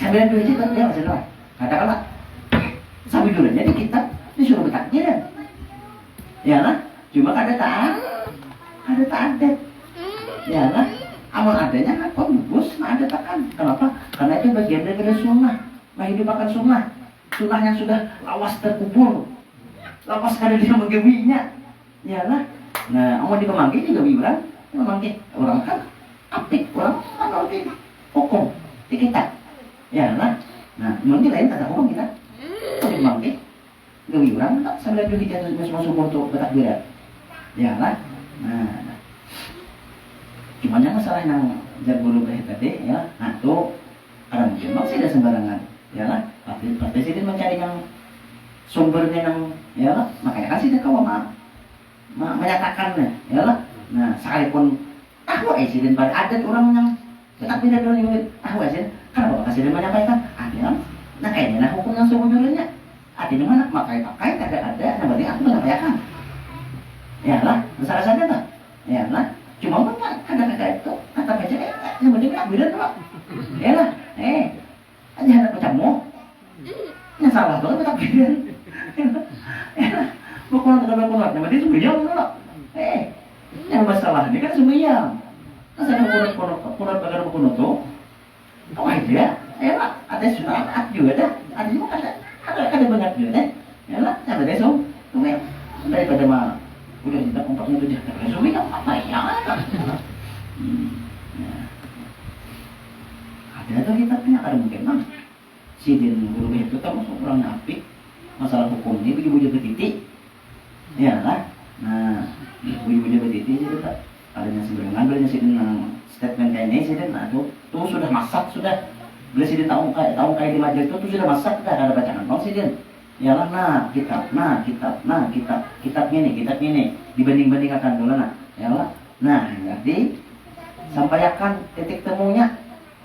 Dzulhijjah kan dia masih doa katakanlah sambil dulu jadi kita disuruh bertakbiran ya lah. Cuma ada adat ya lah. Amal adanya kan kok bagus, nah ada takkan. Kenapa? Karena itu bagian dari sunnah. Menghidupkan sunnah. Sunnah yang sudah lawas terkubur. Lawas kada dia menggewinya. Ya lah. Nah, amal dipemanggil juga wibaran. Memanggil orang kan apik, orang kan orang hukum di kita. Ya lah. Nah, mungkin lain tak ada hukum kita. Kalau dipemanggil gewibaran tak sambil dulu kita semua sumur untuk bertakbiran. Ya lah. Nah, cuman yang masalah yang jar guru beh tadi ya. Nah tuh ada mungkin bang tidak sembarangan ya lah. Pasti sih mencari yang sumbernya yang ya lah. Makanya kan sih dia kau menyatakannya ya lah. Nah sekalipun sih pada adat orang yang tetap tidak dari sih karena bapak kasih menyampaikan artinya nah kayaknya nah hukum yang sebenarnya artinya mana pakai ada nah berarti aku menyampaikan ya lah masalah saja tak ya lah cuma mana ada itu kata baca yang penting aku bilang tuh ya lah aja anak macammu yang salah banget tak bilang ya lah bukan yang penting sembiang lah yang masalah ini kan sembiang masa ada kunut agar kunut tuh oh iya ya lah ada surat juga dah ada juga ada banyak juga deh ya lah ada deh so daripada mah udah kita kompaknya tuh dia resume kan apa ya ada tuh kitabnya ada mungkin mah sidin guru itu kan orang apik masalah hukum ini bujuk-bujuk ke titik ya lah nah bujuk-bujuk ke titik itu tak adanya sebelum ngambilnya sidin statement kayak ini sidin nah tuh sudah masak sudah beli sidin tahu kayak di majelis itu sudah masak sudah ada bacaan bang sidin ya lah kitabnya nih dibanding-bandingkan dulu nah ya lah nah jadi sampaikan titik temunya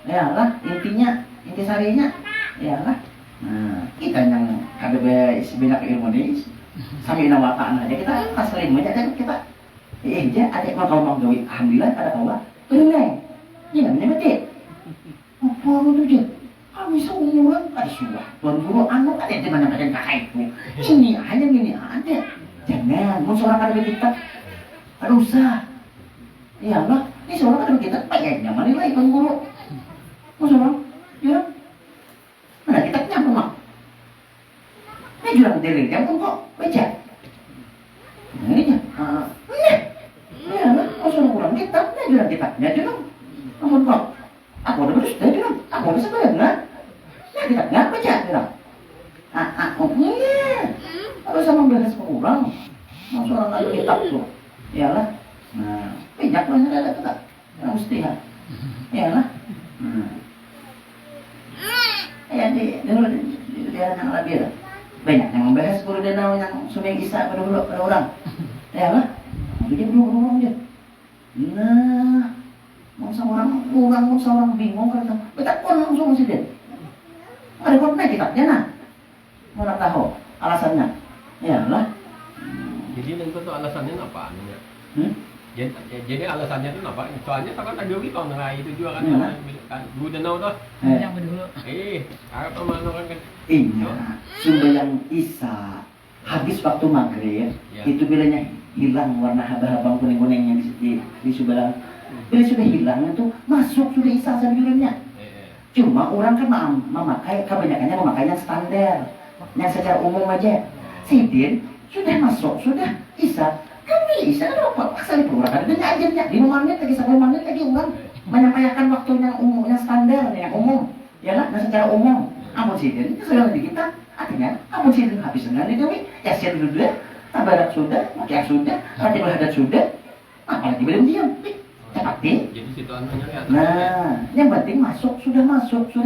ya lah inti sarinya ya lah nah kita yang ada banyak ilmu ini sambil nawakan aja kita asli aja kan kita aja ada mau kalau mau gawe alhamdulillah ada kawa bener ya namanya mati apa itu kami seumuran ada suah tuan guru anu ada di mana badan kakak itu ini hanya gini ada jangan mau seorang ada kita ada usah ya Allah ini seorang ada kita payahnya mana lah tuan guru mau seorang ya mana kita nyampe mak ini jurang deling yang pun kok baca ini ya ya Allah mau seorang kurang kita ini jurang kitabnya jurang ampun kok aku udah beres dah jurang aku udah sebenarnya kita nggak baca bilang harus sama bahas kurang mau seorang ada kitab tuh iyalah nah banyak banget ada kitab yang mesti iyalah ya di daerah yang lebih banyak yang membahas guru danau yang sumeng isa pada orang iyalah dia belum aja nah mau seorang bingung kan betapa langsung sih dia ada konteks kitabnya nah mau tahu alasannya ya lah jadi itu tuh alasannya apa ya jadi alasannya itu apa soalnya kan ada kalau nggak itu juga kan guru danau tuh yang dulu apa mana kan iya sembahyang isya habis waktu maghrib itu bilanya hilang warna haba-haba kuning-kuning yang di sebelah bila sudah hilang itu masuk sudah isya sebelumnya. Cuma orang kan memakai kebanyakannya memakainya standar yang secara umum aja. Sidin sudah masuk, sudah isya. Kami isya kan apa? Asal diperlukan dan ajarnya 5 menit lagi 10 menit lagi orang menyampaikan waktunya umum, yang standar, yang umum. Ya lah, secara umum. Amun sidin itu sudah di kita. Artinya, amun sidin habis dengan itu, yasin sudah, tabarak sudah, makiah sudah, ratibul hadat sudah, apalagi belum diam. Tapi, jadi situ anunya lihat. Nah, yang penting masuk, sudah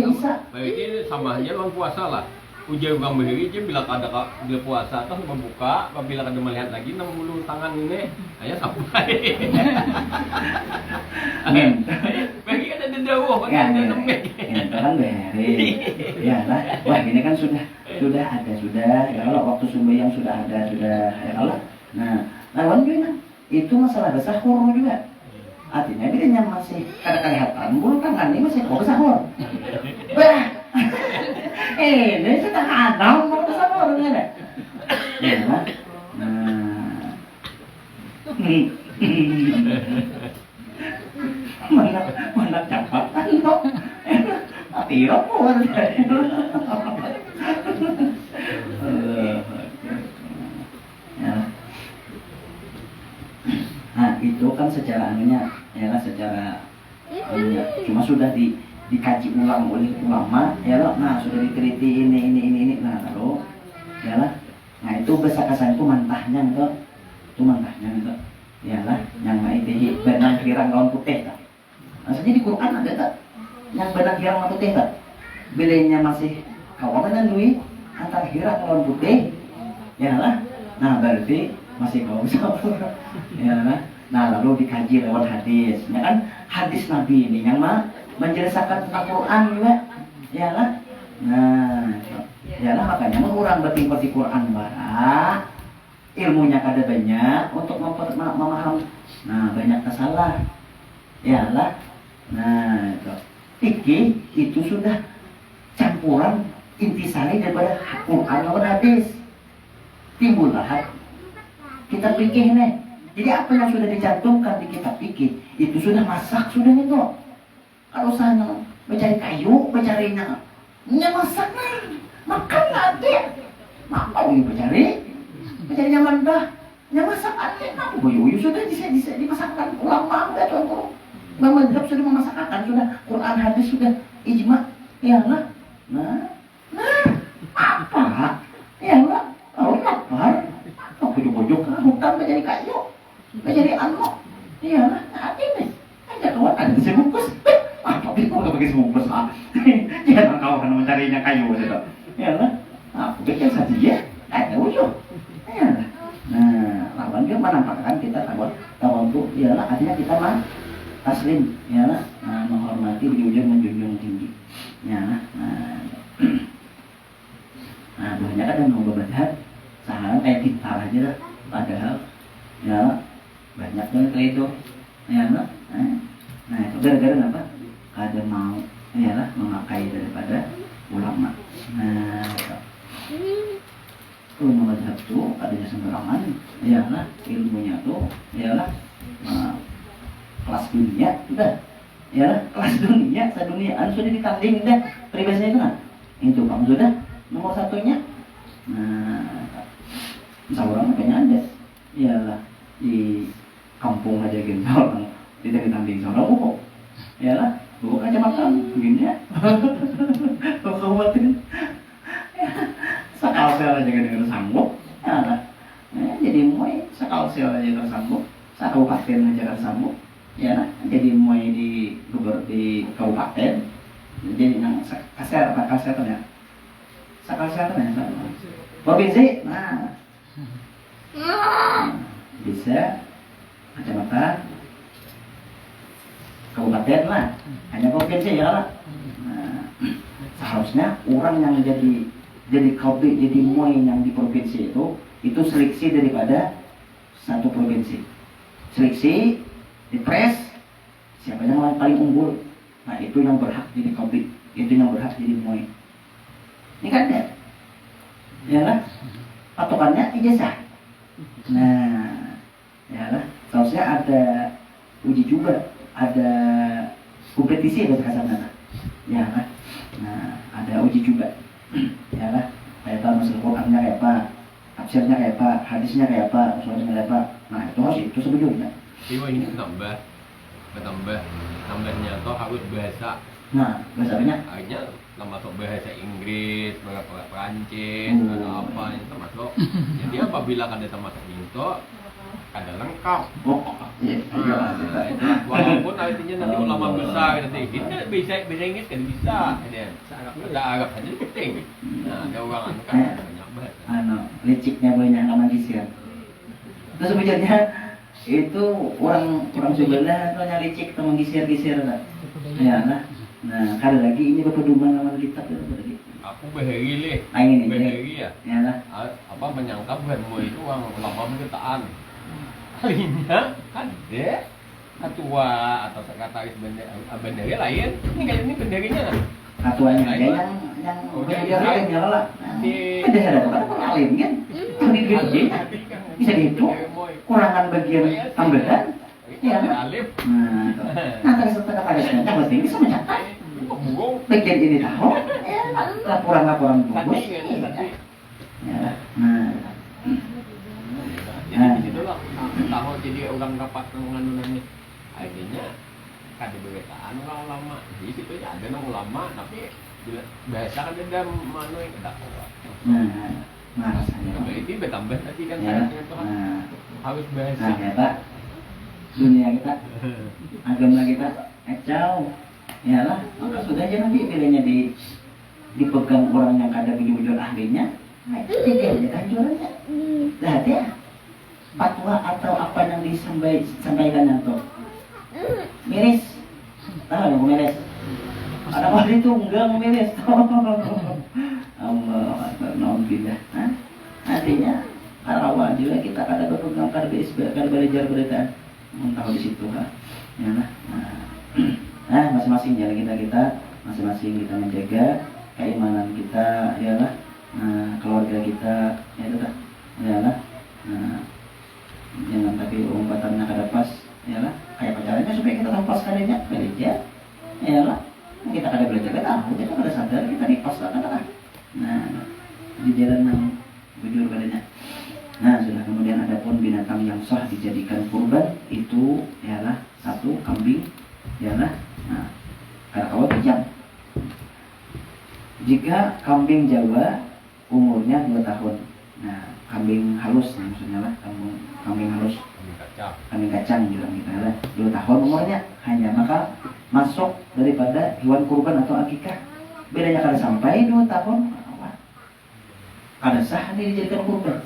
isya. Berarti sama aja orang puasa lah. Ujian orang berdiri aja bila puasa terus membuka, apabila kada melihat lagi 60 tangan ini, ayah sampai. Bagi ada dendawah, ada nemek. Kan beri. Ya lah, wah ini kan sudah ada. Ya Allah waktu sembahyang sudah ada. Ya Allah. Nah, lawan gimana? Itu masalah sahur juga. Artinya dia yang masih kelihatan bulu tangan ini masih kok sahur. Wah, ini sudah ada mau sahur ni deh. Ya, nah, mana cepat kan kok? Tiro pun. Nah itu kan secara anunya ya lah secara cuma sudah dikaji ulang oleh ulama ya lah nah sudah diteliti ini nah lalu ya lah nah itu besar-besar itu mantahnya itu ya lah yang itu benang kirang gaun putih lah maksudnya Jadi di Quran ada tak yang benang hirang atau putih tak? Bedanya masih kawan dengan duit antara hirang lawan putih, ya lah. Nah berarti masih kaum sabur, ya lah. Nah lalu dikaji lewat hadis, ya kan hadis Nabi ini yang menjelaskan tentang Quran juga, ya lah. Nah, ya lah makanya orang bertingkat di Quran bara, ilmunya kada banyak untuk memaham. Nah banyak kesalah, ya lah. Nah itu. Fikih itu sudah campuran intisari daripada Quran lawan hadis. Timbullah kita fikih nih. Jadi apa yang sudah dicantumkan di kitab fikih itu sudah masak sudah itu. Kalau sana mencari kayu, mencarinya, masak nih, makan nanti. Mau mencari yang mentah, masak nanti. Apa boyo sudah dimasakkan ulama enggak tuh. Madhab sudah memasakkan sudah Quran hadis sudah ijma, ya lah. Nah, apa? Ya lah, kalau lapar, aku bojok hutan menjadi kayu. Jadi anu, iyalah, nanti nih, aja kawan ada sebungkus, apa bingung nggak pakai sebungkus lah, jangan kawan mencarinya kayu gitu, iyalah, aku pikir saja ya, ada ujung, iyalah, nah lawan dia menampakkan kita kawan tuh, iyalah artinya kita taslim, iyalah, menghormati berjujur menjunjung tinggi, iyalah, banyak ada yang mau berbadat, sekarang kayak pintar aja lah, padahal, ya banyak banget kayak itu, ya lah. Nah itu gara-gara apa? Kada mau, ya lah, memakai daripada ulama. Nah, ulama mazhab tuh adanya sembarangan, ya lah, ilmunya tuh, ya lah, kelas dunia, udah, ya lah, kelas dunia, seduniaan sudah ditanding dah, peribahasanya itu kan? Itu kamu sudah nomor satunya. Nah, seorang makanya ada, ya lah, di kampung aja gitu orang tidak ditanding seorang kok, ya lah, bukan aja makan begini ya, kabupaten, sakal sel aja kan sanggup, ya lah, jadi mulai sakal sel aja tersanggup, kabupaten aja tersanggup, ya lah, jadi mulai di kabupaten, jadi yang kasar ya, sakal sel ya, provinsi, nah. Bisa kecamatan, kabupaten lah, hanya provinsi ya lah. Nah, seharusnya orang yang jadi kopi, jadi muai yang di provinsi itu seleksi daripada satu provinsi, seleksi dipres siapa yang paling unggul, nah itu yang berhak jadi kopi, itu yang berhak jadi muai. Ini kan ya lah, patokannya ijazah. Nah, ya lah, seharusnya ada uji juga, ada kompetisi dari kasana, ya lah. Nah, ada uji juga, ya lah. Kayak tahu masalah Qurannya kayak apa, tafsirnya kayak apa, hadisnya kayak apa, usulnya kayak apa. Nah, itu sebetulnya. Iya ini tambahnya toh harus bahasa. Nah, bahasanya? Akhirnya termasuk bahasa Inggris, bahasa Perancis, atau apa yang termasuk. Jadi apabila kada termasuk itu, kada lengkap. Iya. Walaupun artinya nanti ulama besar nanti ini bisa Inggris kan bisa. Ada Arab saja penting. Nah, ada orang kan banyak bahasa. Liciknya banyak nama gisir. Terus sebenarnya itu orang sebelah itu hanya licik teman gisir lah. Ya lah. Nah, kada lagi ini berpedoman lawan kitab lagi. Aku bahari leh. Ini bahari ya. Ya lah. Apa menyangka bukanmu itu orang ulama berketaan. Kalinya ada ketua atau sekretaris bendera lain. Ini benderinya. Ketuanya aja yang bendera ya lah. Bendera kan alim kan. Gede bisa dihitung. Kurangan bagian tambahan. Ya, alif. Nah, setengah parisnya pasti bisa mencatat. Bagian ini tahu, laporan bagus. Ya, jadi di situ lah tahu jadi orang rapat menganunan ini. Akhirnya kada bebetaan orang ulama. Di situ ya ada orang ulama tapi bahasa kan ada manu yang tidak kuat. Rasanya. Itu bertambah tadi kan syaratnya itu harus bahasa. Nah, ya Pak. dunia kita, agama kita kacau. Yalah, maka sudah aja nanti pilihnya dipegang orang yang kada bujur-bujur ahlinya. Nah, itu tiga aja kanjurannya. Lihat ya, fatwa atau apa yang disampaikan itu miris. Tahu yang miris? Ada wali itu enggak miris. Allah Akbar, naudzubillah. Artinya awal juga kita kada berpegang kada belajar berita. Tahu di situ ha. Yalah. Masing-masing jalan kita masing-masing kita menjaga keimanan kita, yalah. Keluarga kita, ya itu kan, yalah. Jangan tapi umpatannya kada pas, yalah. Kayak pacarannya supaya kita tahu pas kadanya, belajar, yalah. Kita kada belajar kita tahu, kita kada sadar kita dipas kan. Di jalan yang bujur kadanya. Sudah. Kemudian ada pun binatang yang sah dijadikan kurban itu ialah satu kambing, ialah karakawat jam. Jika kambing Jawa umurnya 2 tahun, kambing halus maksudnya lah, kambing halus, kambing kacang bilang kita lah, 2 tahun umurnya hanya maka masuk daripada hewan kurban atau akikah. Bedanya kalau sampai 2 tahun, kada sah dijadikan kurban.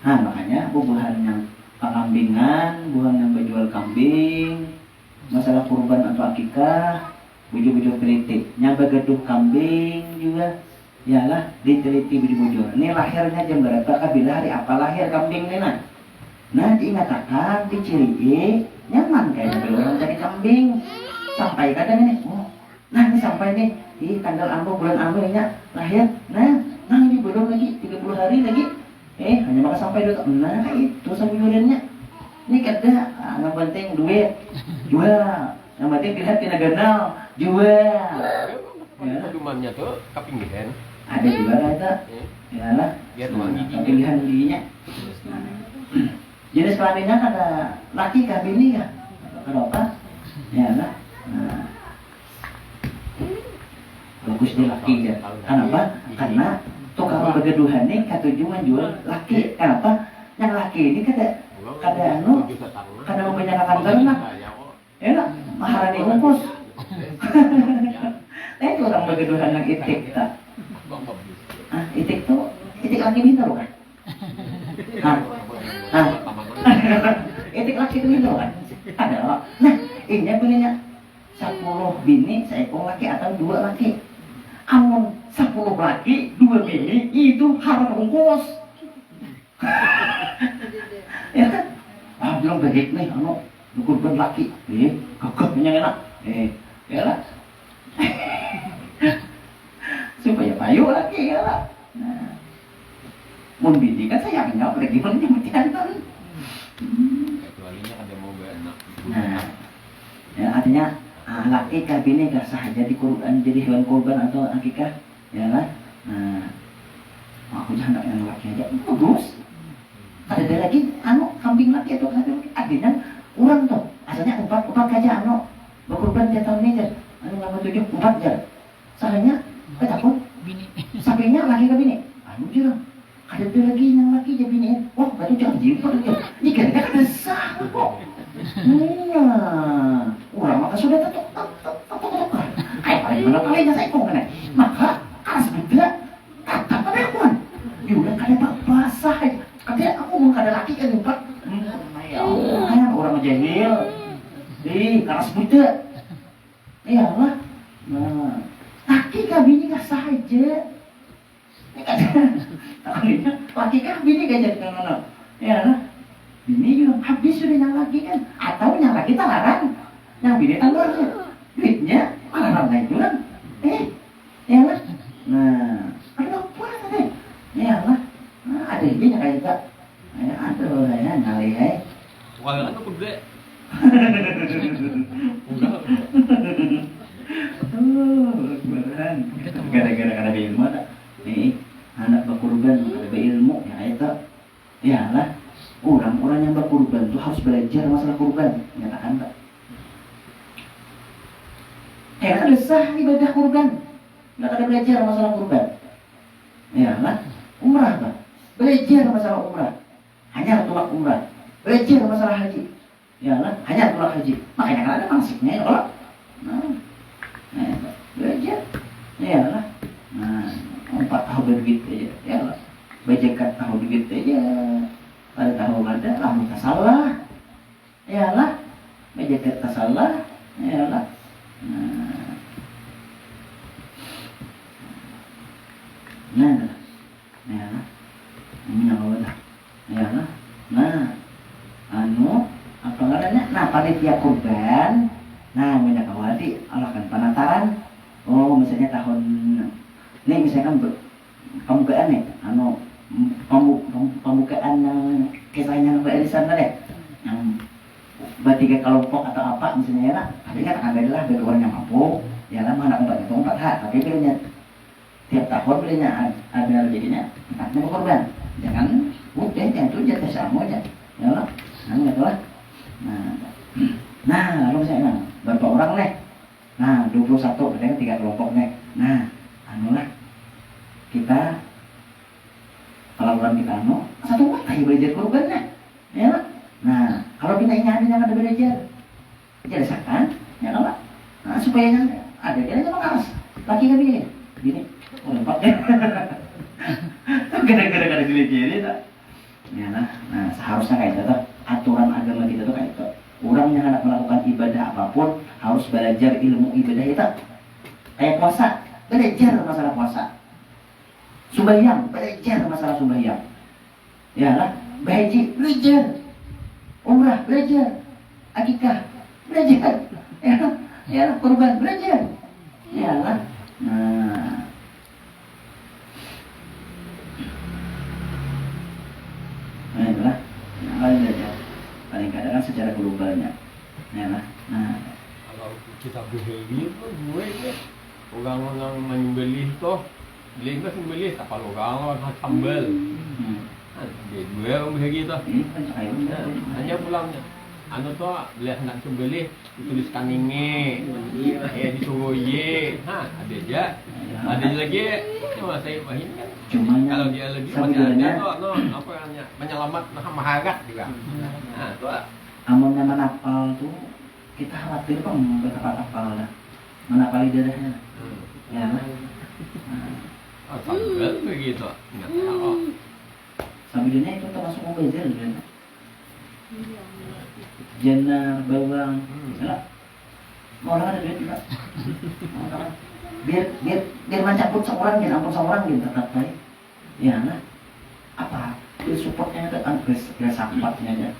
Makanya bubuhan yang pengambingan, bubuhan yang berjual kambing, masalah kurban atau akikah, bujur-bujur teliti, yang begeduh kambing juga, yalah diteliti bujur-bujur. Ini lahirnya jam berapa? Bila hari apa lahir kambing ini diingatakan, diciri, nyaman kayaknya bila orang jadi kambing. Sampai kadang ini, ini sampai nih di tanggal ambo bulan ambo ini lahir. Ini belum lagi 30 hari lagi. Hanya maka sampai 2 tahun. Itu sambujurannya. Ini kada, yang penting duit, jual. Yang penting dilihat tina ganal, jual. Pedomannya tuh kapinggihan. Ada juga ada. Yalah. Dia tuang gigi. Kapinggihan giginya. Jenis kelaminnya kada laki kah bini kah? Kenapa? Yalah. Bagus dia laki ya. Kenapa? Karena tukang begeduhan ini katujuan jual laki. Kenapa? Yang laki ini kada membanyakan ternak. Enak, maharani ungkus. Itu orang begeduhan yang itik tak? Itik tuh, itik laki bintang bukan? Itik laki itu bintang bukan? Ada. Ini punya 10 bini, seekor laki atau 2 laki. Amun 10 laki, 2 bini, itu haram ungkus. Ya kan? Belum begitu nih, kurban laki, gagahnya enak, yalah. Supaya payu laki, yalah. Mun bini kan sayangnya, lagi mun nyemutian. Kecualinya ada mau berenak. Artinya laki kah bini kah sah jadi hewan kurban atau akikah, yalah. Aku jangan yang laki aja, bagus. Ada lagi, kambing laki atau kambing laki, artinya kurang tuh, asalnya 4 aja berkurban dia tahun ini aja, 7 4 aja. Salahnya, takut bini. sapinya laki ke bini, jurang. Ada lagi yang laki jadi bini, batu jangan jimpar aja. Ini kira-kira ada sah kok. Orang maka sudah tetap. Kayak paling mana palingnya saya kong kena. Maka kas beda, kata penakwan. Diulang kada basah. Katanya aku mau kada laki kan 4. Kan orang jahil. Karas beda. Iyalah. Laki kah bini kah sah aja. Ini kan laki kah bini kah jadi mana? Iyalah. Bini juga habis sudah yang laki kan. Atau yang laki talarang. Yang bini talarang. Duitnya talarang naik juga. Iyalah. Ada apa tadi? Iyalah. Ada ini yang kayak tak. Aduh, ngalih. Wala kan aku gede. Gara-gara ada ilmu tak? Anak berkurban ada ilmu ya itu. Iyalah. Orang-orang yang berkurban itu harus belajar masalah kurban. Nyatakan tak? Ada sah ibadah kurban. Nggak ada belajar masalah kurban. Iyalah. Umrah tak? Belajar masalah umrah. Hanya tolak umrah. Belajar masalah haji. Ya lah, hanya pulang haji. Makanya kan ada mangsiknya ya Allah. Belajar. Ya lah. Nah, 4 tahun berduit aja. Ya lah. Bajakan tahu duit aja. Pada tahu ada, lamun tak salah. Ya lah. Bajakan tak salah. Ya lah. Nah, ya lah. Ini yang lah. Ya lah. Nah, apa namanya? Nah, panitia kurban. Nah, minyak awadi, alakan penataran. Oh, misalnya tahun ini misalkan pembukaan nih, pembukaan yang kisahnya Mbak Elisa deh, yang bertiga kelompok atau apa misalnya ya, tapi kan adalah bagi orang yang mampu, ya lah mana obat itu 4 hak, tapi belinya tiap tahun belinya ada jadinya 4 korban, jangan udah yang itu jatuh sama aja, ya lah, nggak tahu lah. Nah, lalu misalnya berapa orang nih? Nah, 21 berarti 3 kelompok nih. Nah, lah kita pelaburan kita satu mata ya belajar korbannya, ya lah. Nah, kalau kita ingat jangan ada belajar, jadi sakan, ya lah. Nah, supaya yang ada dia cuma karas, laki kan begini, gini, lompatnya, gara-gara kada gini tak, ya lah. Nah, seharusnya kayak itu, aturan agama kita tuh kayak itu. Orang yang hendak melakukan ibadah apapun harus belajar ilmu ibadah itu. Kayak puasa, belajar masalah puasa. Sembahyang, belajar masalah sembahyang. Ya lah, berhaji, belajar. Umrah, belajar. Akikah, belajar. Ya lah, kurban, belajar. Ya lah. Nah, itulah. Nah, belajar. Paling kadang kan secara globalnya, ya lah. Nah, kalau kita beli tuh gue ya orang-orang menyembelih tuh, beli nggak sembelih, apa orang sambal, gue orang begitu. Hanya pulangnya, tuh lihat anak sembelih dituliskan ini, disuruh ye, ada lagi, cuma saya bahin kan. Cuma Kalau dia lagi masih ada tuh, apa namanya, penyelamat maharat juga. Nah, tuh. Amunnya menapal tuh kita khawatir bang berapal lah, menapali darahnya. Ya lah. Sambal begitu, nggak tahu. Sambilnya itu termasuk mubazir kan? Jenar, bawang, salah. Mau orang ada duit enggak? Biar mencampur seorang gitu, ampun seorang gitu tercapai. Ya lah. Apa? Biar supportnya ada, biar sampatnya ada.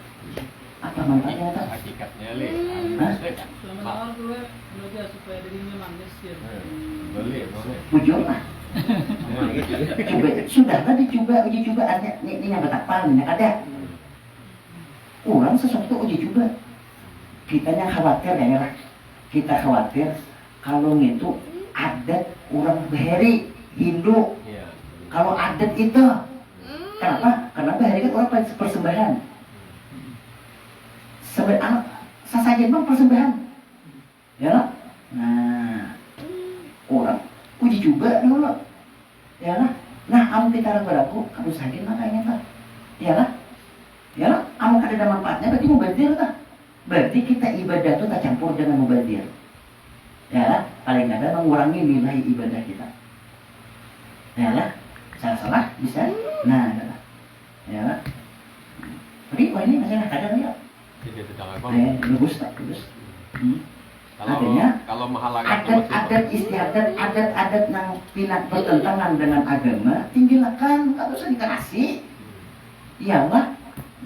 Apa manfaatnya ada? Hakikatnya le. Selama awal gue belajar supaya dirinya manis ya. Boleh. Bujur lah. Coba sudah tadi uji coba artinya ini yang betapa minyak ada. Orang sesuatu uji coba. Kitanya khawatir ya lah. Kita khawatir kalau itu adat orang Bahari Hindu. Kalau adat itu kenapa? Karena Bahari kan orang persembahan. Sasajen bang persembahan. Ya lah. Nah, orang uji coba dulu. Ya lah. Nah, kamu kita ragu-ragu, kamu sakit makanya tak. Ya lah. Ya lah. Kamu ada manfaatnya berarti mubazir tak. Berarti kita ibadah itu tak campur dengan mubazir. Ya lah. Paling ada mengurangi nilai ibadah kita. Ya lah. Salah-salah bisa. Nah, ya lah. Ya lah. Tapi wah ini masalah kadang ya. Bagus tak? Bagus. Kalau mahalang adat istiadat, adat yang tidak bertentangan dengan agama, tinggalkan, tak usah dikasih. Iya lah.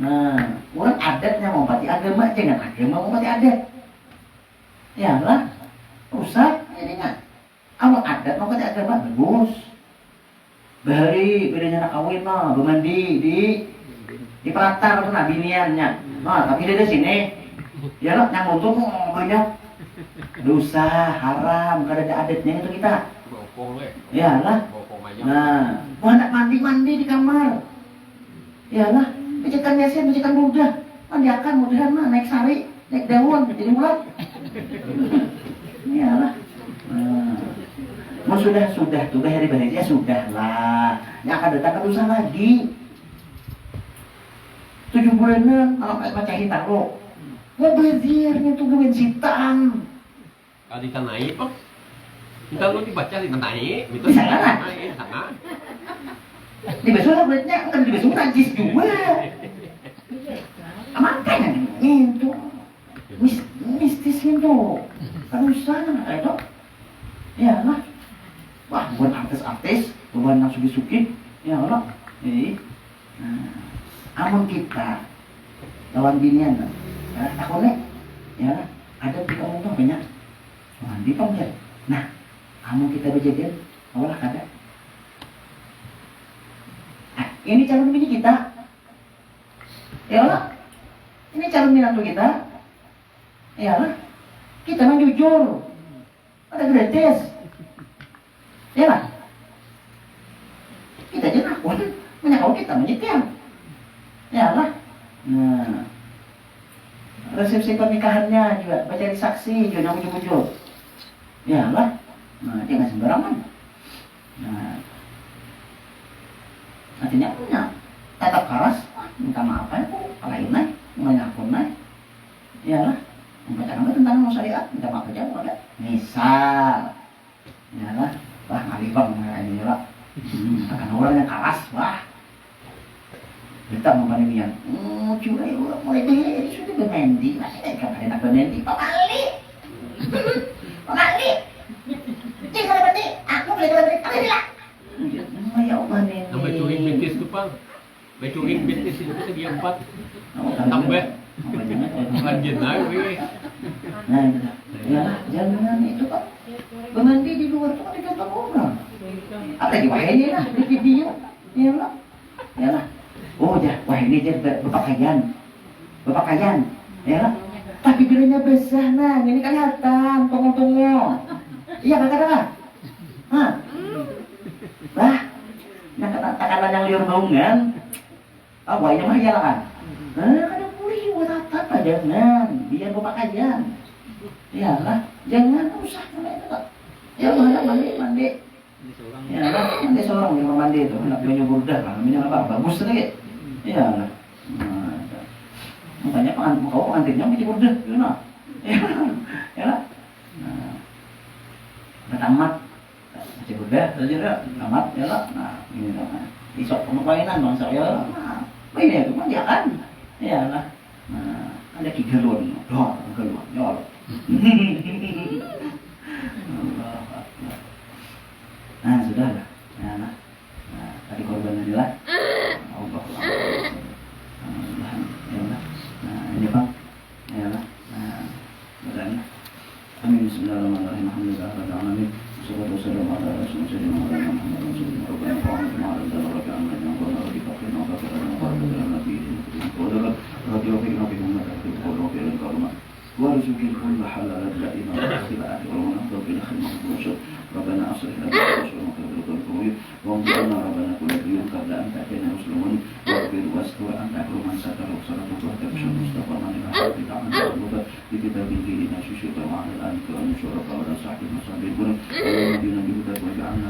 Nah, orang adatnya mau pati agama, jangan agama mau pati adat. Ya lah. Rusak, jadinya. Kalau adat mau pati agama, bagus. Bahari, bedanya nak kawin mah, bermandi di pelatar itu nak biniannya. Nah, tapi dia di sini. Ya lah, yang untung banyak. Dosa, haram, kada ada adatnya itu kita. Ya lah. Nah, mau anak mandi di kamar. Ya lah, pecikan yasin, pecikan mudah. Mandi akan mudahan mah naik sari, naik daun, jadi ulat. Ya lah. Mau sudah tuh bahari ya sudah lah. Yang akan datang ke dosa lagi. 7 bulanan kalau pacahin taruh. Mubazirnya tuh gue sitaan. Kalau ditanai kok. Kita lu dibaca ditanai, itu Bisa kan? sana. Di besok berarti kan di besok najis juga. Makanya itu mistisnya tuh. Kan usah itu. Ya lah. Wah, buat artis-artis, buat yang suki-suki, ya Allah. Amun kita lawan binian, takutnya, ya ada di kamu tuh banyak, mandi ya. Nah, amun kita berjadian, Allah kata, ini calon bini kita, ya Allah, ini calon menantu kita, ya Allah, kita mah jujur, ada gratis, ya lah. Kita aja ngakuin, menyakau kita menyetir. Ya lah. Nah, resepsi pernikahannya juga baca di saksi, juga ujuk-ujuk. Ya lah. Nah, dia nggak sembarangan. Nah, artinya punya tetap keras, minta maaf ya, kalahin naik, nganyakun naik. Ya lah. Membacakan tentang mau syariat, minta maaf aja, udah. Misal, ya lah, wah ngalibang ini lah. Akan orang yang keras, wah. Kita mau panemian. Curai orang mulai deh, sudah bermendi. Masih kan ada nak bermendi, pemali. Pemali. Cik kalau berarti, aku boleh kalau berarti, apa dia? Ya Allah nih. Sampai curi bisnis tuh Pak. Sampai curi bisnis itu segi 4. Tambah. Lanjut lagi. Nah, ya jangan itu Pak. Bermendi di luar tuh kan ditonton orang. Apalagi wahai lah di video, ya lah, ya lah. Oh ya, wah ini dia berpakaian, ya lah. Tapi bilanya besar nah, ini kelihatan, tongol-tongol. Iya kata-kata, hah? Bah, nah kata-kata yang liur baungan, wahnya mah ya lah kan. Kadang pulih buat apa jangan, biar berpakaian. Ya lah, jangan usah itu Pak. Ya mana mandi. Ya lah, mandi seorang yang mandi itu, nak punya burdah lah, namanya apa? Bagus lagi. Ya lah. Nah, makanya kau pengantinnya punya burdah, gimana? Ya lah. Nah, udah tamat, masih burdah, saja tamat, ya lah. Nah, ini lah. Isok pemakanan bangsa ya. Nah, ini itu mah kan? Ya lah. Nah, ada kigelun, gelun, ya Allah. Nah, sudah lah. Nah, tadi korban adalah Allah. Ya Allah. Nah, ini Pak. Ya Allah. Nah, berani. Amin. Bismillahirrahmanirrahim. Alhamdulillahirabbil alamin. Wassalatu wassalamu ala rasulillah Muhammad rasulillah. Rabbana fa'alna ma'al daraka amran wa qala bi faqina wa faqina wa qala nabiyyin wa qala rabbi wa fiqna bi ummati wa qala bi kalima وارزق كل حلال دائما واختلاف ونحضر بالخير مخبوشا ربنا اصلح لنا رسولنا وقبل القوي وانصرنا ربنا كل يوم قبل ان تاتينا مسلمون واغفر واستر ان تكرم من ستر وصلاه وحدك بشر مصطفى من يحفظك عن ذنوبك بكتاب ديننا شيشك وعن الان كرام شرفاء ولا صاحب المصابيح اللهم بنا بهداك واجعلنا